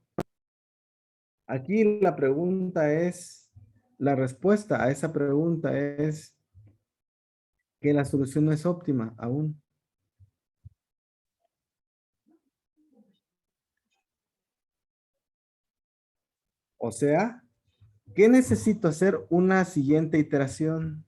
Aquí la pregunta es, la respuesta a esa pregunta es que la solución no es óptima aún. O sea, ¿qué necesito hacer una siguiente iteración?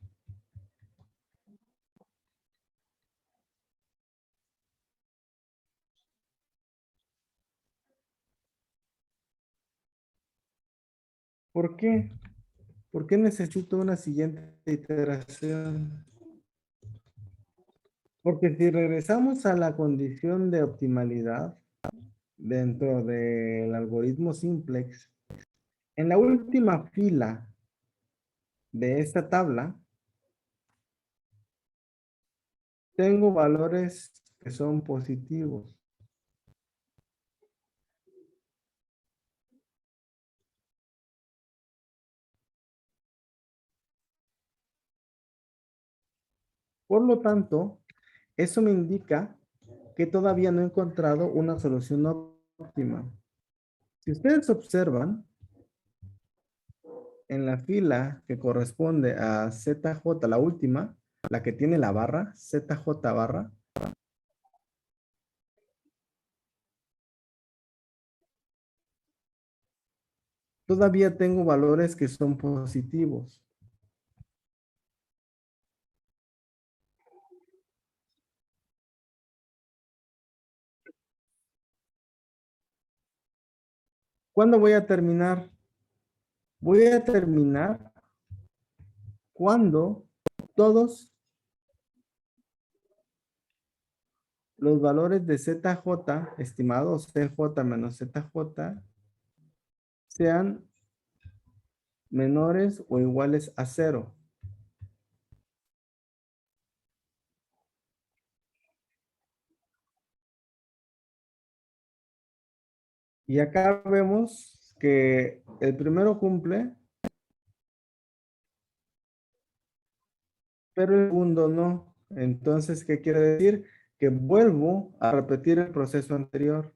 ¿Por qué? ¿Por qué necesito una siguiente iteración? Porque si regresamos a la condición de optimalidad dentro del algoritmo simplex, en la última fila de esta tabla, tengo valores que son positivos. Por lo tanto, eso me indica que todavía no he encontrado una solución óptima. Si ustedes observan, en la fila que corresponde a ZJ, la última, la que tiene la barra, ZJ barra, todavía tengo valores que son positivos. ¿Cuándo voy a terminar? Voy a terminar cuando todos los valores de ZJ, estimados CJ menos ZJ, sean menores o iguales a 0. Y acá vemos que el primero cumple, pero el segundo no. Entonces, ¿qué quiere decir? que vuelvo a repetir el proceso anterior.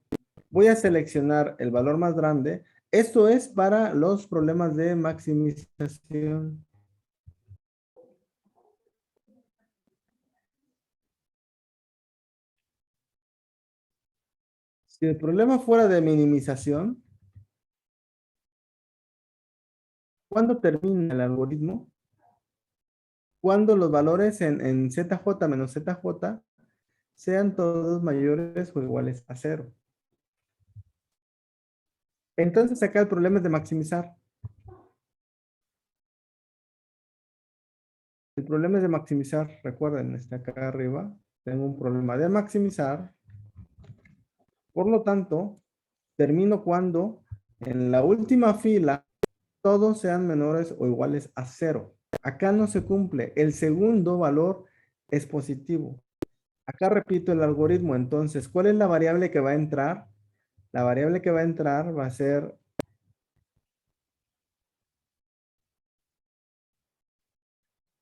Voy a seleccionar el valor más grande. Esto es para los problemas de maximización. Si el problema fuera de minimización, ¿cuándo termina el algoritmo? Cuando los valores en ZJ menos ZJ sean todos mayores o iguales a cero. Entonces acá el problema es de maximizar. El problema es de maximizar. Recuerden, está acá arriba. Tengo un problema de maximizar. Por lo tanto, termino cuando en la última fila todos sean menores o iguales a cero. Acá no se cumple. El segundo valor es positivo. Acá repito el algoritmo. Entonces, ¿cuál es la variable que va a entrar? La variable que va a entrar va a ser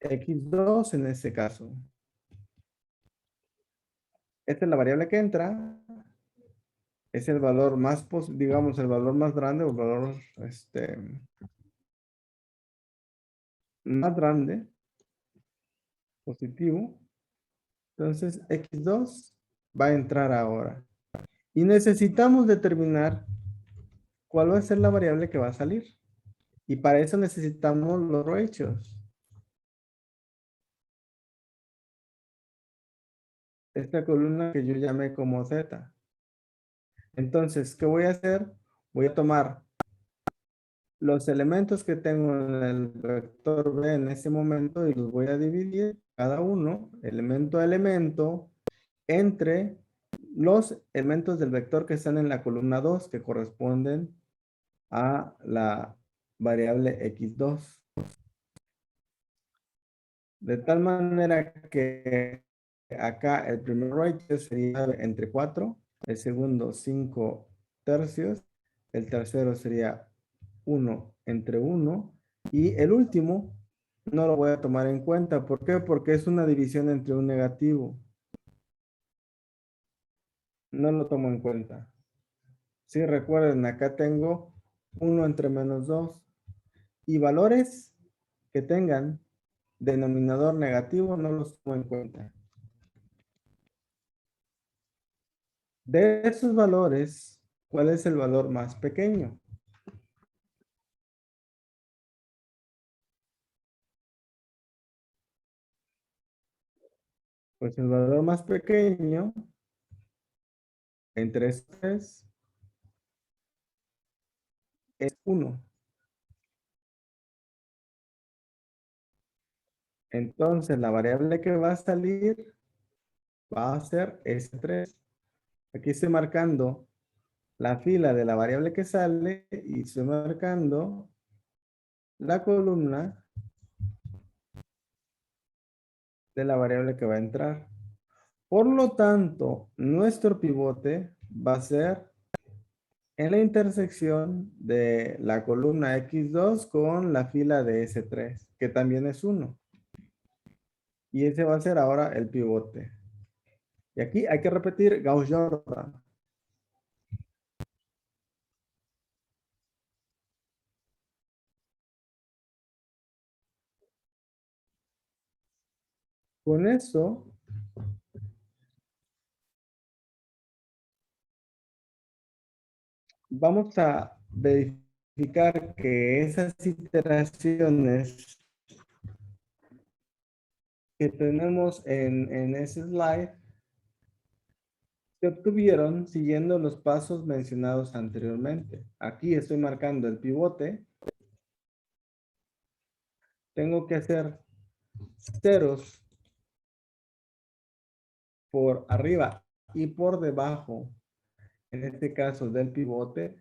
x2 en este caso. Esta es la variable que entra. Es el valor más, digamos, el valor más grande o el valor más grande, positivo. Entonces, x2 va a entrar ahora. Y necesitamos determinar cuál va a ser la variable que va a salir. Y para eso necesitamos los hechos. Esta columna que yo llamé como z. Entonces, ¿qué voy a hacer? Voy a tomar los elementos que tengo en el vector B en este momento y los voy a dividir cada uno, elemento a elemento, entre los elementos del vector que están en la columna 2 que corresponden a la variable x2. De tal manera que acá el primer ratio sería entre 4, el segundo 5 tercios, el tercero sería 1 entre 1 y el último no lo voy a tomar en cuenta. ¿Por qué? Porque es una división entre un negativo. No lo tomo en cuenta. Sí, recuerden, acá tengo 1 entre menos 2 y valores que tengan denominador negativo no los tomo en cuenta. De esos valores, ¿cuál es el valor más pequeño? Pues el valor más pequeño entre estos tres es 1. Entonces la variable que va a salir va a ser S3. Aquí estoy marcando la fila de la variable que sale y estoy marcando la columna de la variable que va a entrar. Por lo tanto, nuestro pivote va a ser en la intersección de la columna x2 con la fila de S3, que también es 1. Y ese va a ser ahora el pivote. Y aquí hay que repetir Gauss-Jordan. Con eso, vamos a verificar que esas iteraciones que tenemos en ese slide se obtuvieron siguiendo los pasos mencionados anteriormente. Aquí estoy marcando el pivote. Tengo que hacer ceros por arriba y por debajo, en este caso del pivote.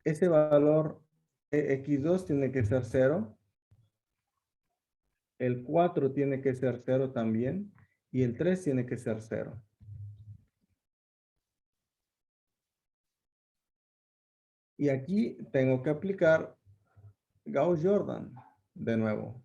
Ese valor x2 tiene que ser 0. El 4 tiene que ser 0 también. Y el 3 tiene que ser 0. Y aquí tengo que aplicar Gauss-Jordan de nuevo.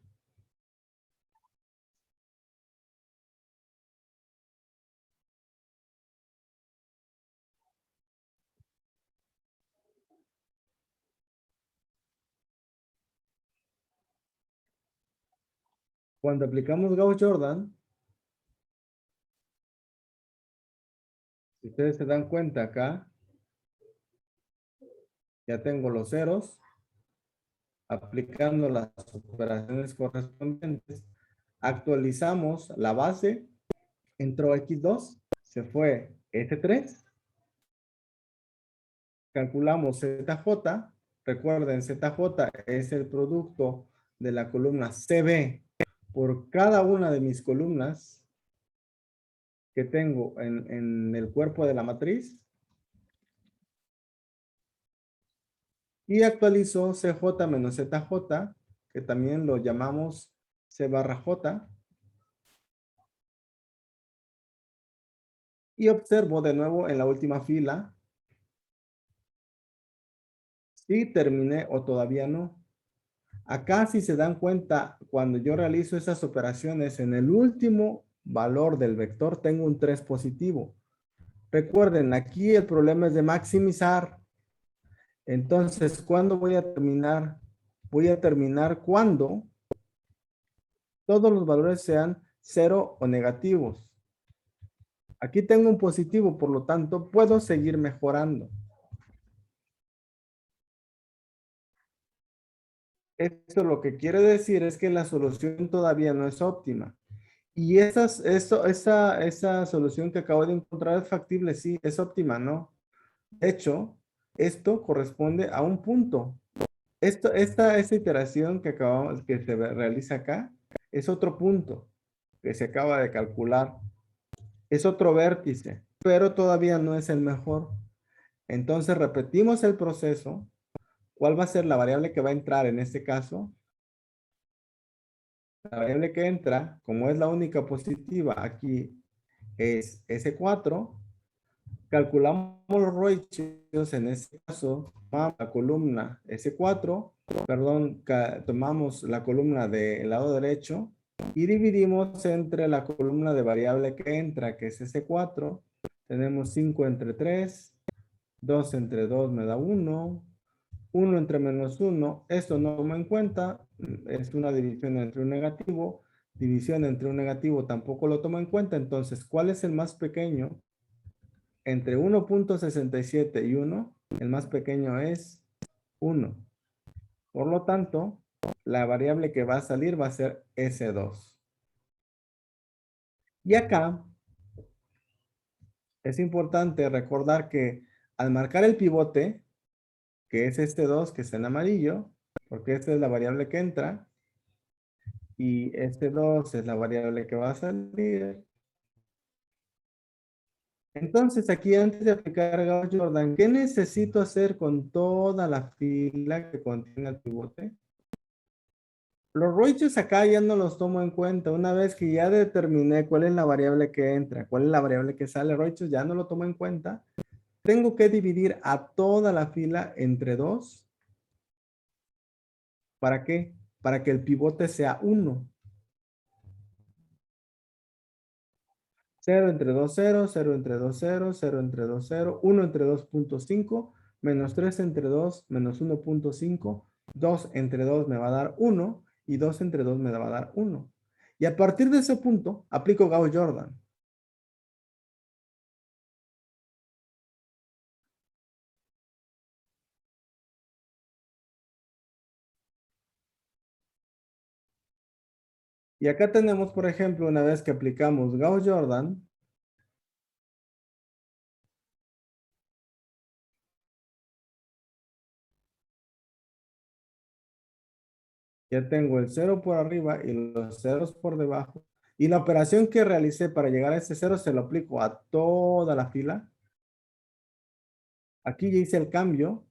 Cuando aplicamos Gauss-Jordan, si ustedes se dan cuenta acá, ya tengo los ceros, aplicando las operaciones correspondientes. Actualizamos la base, entró X2, se fue S3, calculamos ZJ, recuerden, ZJ es el producto de la columna CB por cada una de mis columnas que tengo en el cuerpo de la matriz, y actualizo CJ menos ZJ, que también lo llamamos C barra J, y observo de nuevo en la última fila si terminé o todavía no. Acá, si se dan cuenta, cuando yo realizo esas operaciones, en el último valor del vector tengo un 3 positivo. Recuerden, aquí el problema es de maximizar. Entonces, ¿cuándo voy a terminar? Voy a terminar cuando todos los valores sean 0 o negativos. Aquí tengo un positivo, por lo tanto, puedo seguir mejorando. Esto lo que quiere decir es que la solución todavía no es óptima. Y esa solución que acabo de encontrar es factible, sí, es óptima, ¿no? De hecho, esto corresponde a un punto. Esta iteración que se realiza acá, es otro punto que se acaba de calcular. Es otro vértice, pero todavía no es el mejor. Entonces repetimos el proceso. ¿Cuál va a ser la variable que va a entrar en este caso? La variable que entra, como es la única positiva aquí, es S4. Calculamos los ratios en este caso, tomamos la columna S4, perdón, tomamos la columna del lado derecho y dividimos entre la columna de variable que entra, que es S4. Tenemos 5 entre 3, 2 entre 2 me da 1, 1 entre menos 1, esto no toma en cuenta, es una división entre un negativo, división entre un negativo tampoco lo toma en cuenta, entonces, ¿cuál es el más pequeño? Entre 1.67 y 1, el más pequeño es 1. Por lo tanto, la variable que va a salir va a ser S2. Y acá es importante recordar que al marcar el pivote, que es este 2 que está en amarillo, porque esta es la variable que entra, y este 2 es la variable que va a salir. Entonces, aquí antes de aplicar Gauss-Jordan, ¿qué necesito hacer con toda la fila que contiene el pivote? Los ratios acá ya no los tomo en cuenta. Una vez que ya determiné cuál es la variable que entra, cuál es la variable que sale, ratios ya no lo tomo en cuenta. Tengo que dividir a toda la fila entre 2. ¿Para qué? Para que el pivote sea 1. 0 entre 2, 0, 0 entre 2, 0, 0 entre 2, 0, 1 entre 2.5, menos 3 entre 2, menos 1.5, 2 entre 2 me va a dar 1 y 2 entre 2 me va a dar 1. Y a partir de ese punto, aplico Gauss-Jordan. Y acá tenemos, por ejemplo, una vez que aplicamos Gauss-Jordan, ya tengo el 0 por arriba y los ceros por debajo. Y la operación que realicé para llegar a ese 0 se lo aplico a toda la fila. Aquí ya hice el cambio.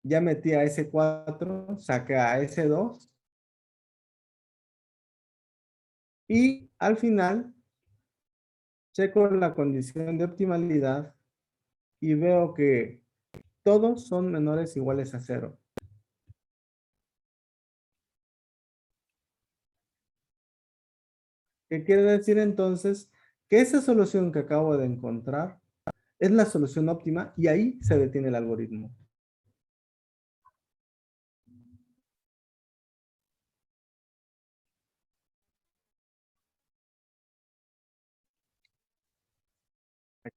Ya metí a S4, saqué a S2. Y al final, checo la condición de optimalidad y veo que todos son menores o iguales a 0. ¿Qué quiere decir entonces? Que esa solución que acabo de encontrar es la solución óptima y ahí se detiene el algoritmo.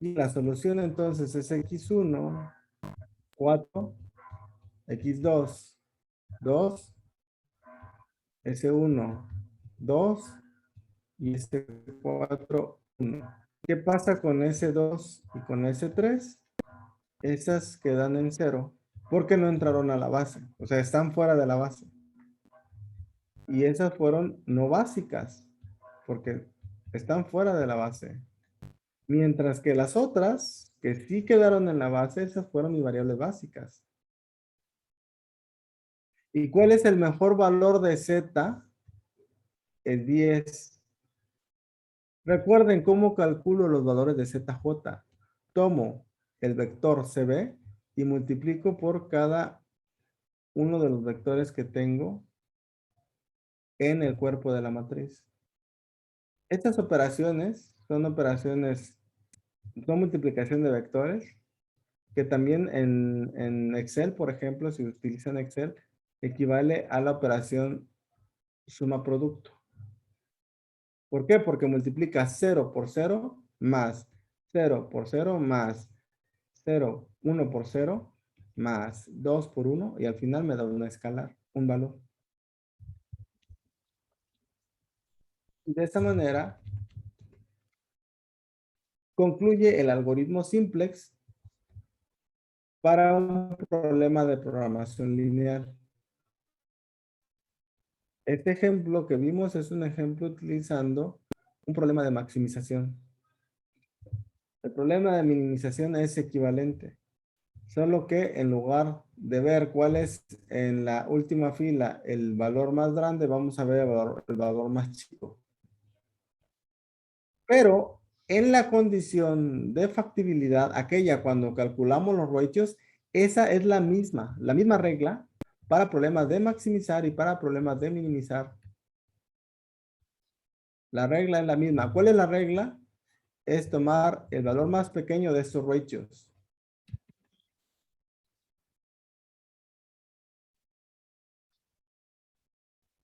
Y la solución entonces es x1, 4, x2, 2, s1, 2 y s4, 1. ¿Qué pasa con S2 y con S3? Esas quedan en cero porque no entraron a la base, o sea, están fuera de la base. Y esas fueron no básicas porque están fuera de la base. Mientras que las otras, que sí quedaron en la base, esas fueron mis variables básicas. ¿Y cuál es el mejor valor de Z? El 10. Recuerden cómo calculo los valores de ZJ. Tomo el vector CB y multiplico por cada uno de los vectores que tengo en el cuerpo de la matriz. Estas operaciones son multiplicación de vectores, que también en Excel, por ejemplo, si utilizan Excel, equivale a la operación suma producto. ¿Por qué? Porque multiplica 0 por 0 más 0 por 0 más 0, 1 por 0 más 2 por 1 y al final me da una escalar, un valor. De esta manera concluye el algoritmo simplex para un problema de programación lineal. Este ejemplo que vimos es un ejemplo utilizando un problema de maximización. El problema de minimización es equivalente, solo que en lugar de ver cuál es en la última fila el valor más grande, vamos a ver el valor más chico. Pero en la condición de factibilidad, aquella cuando calculamos los ratios, esa es la misma regla para problemas de maximizar y para problemas de minimizar. La regla es la misma. ¿Cuál es la regla? Es tomar el valor más pequeño de estos ratios.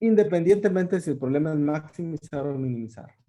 Independientemente si el problema es maximizar o minimizar.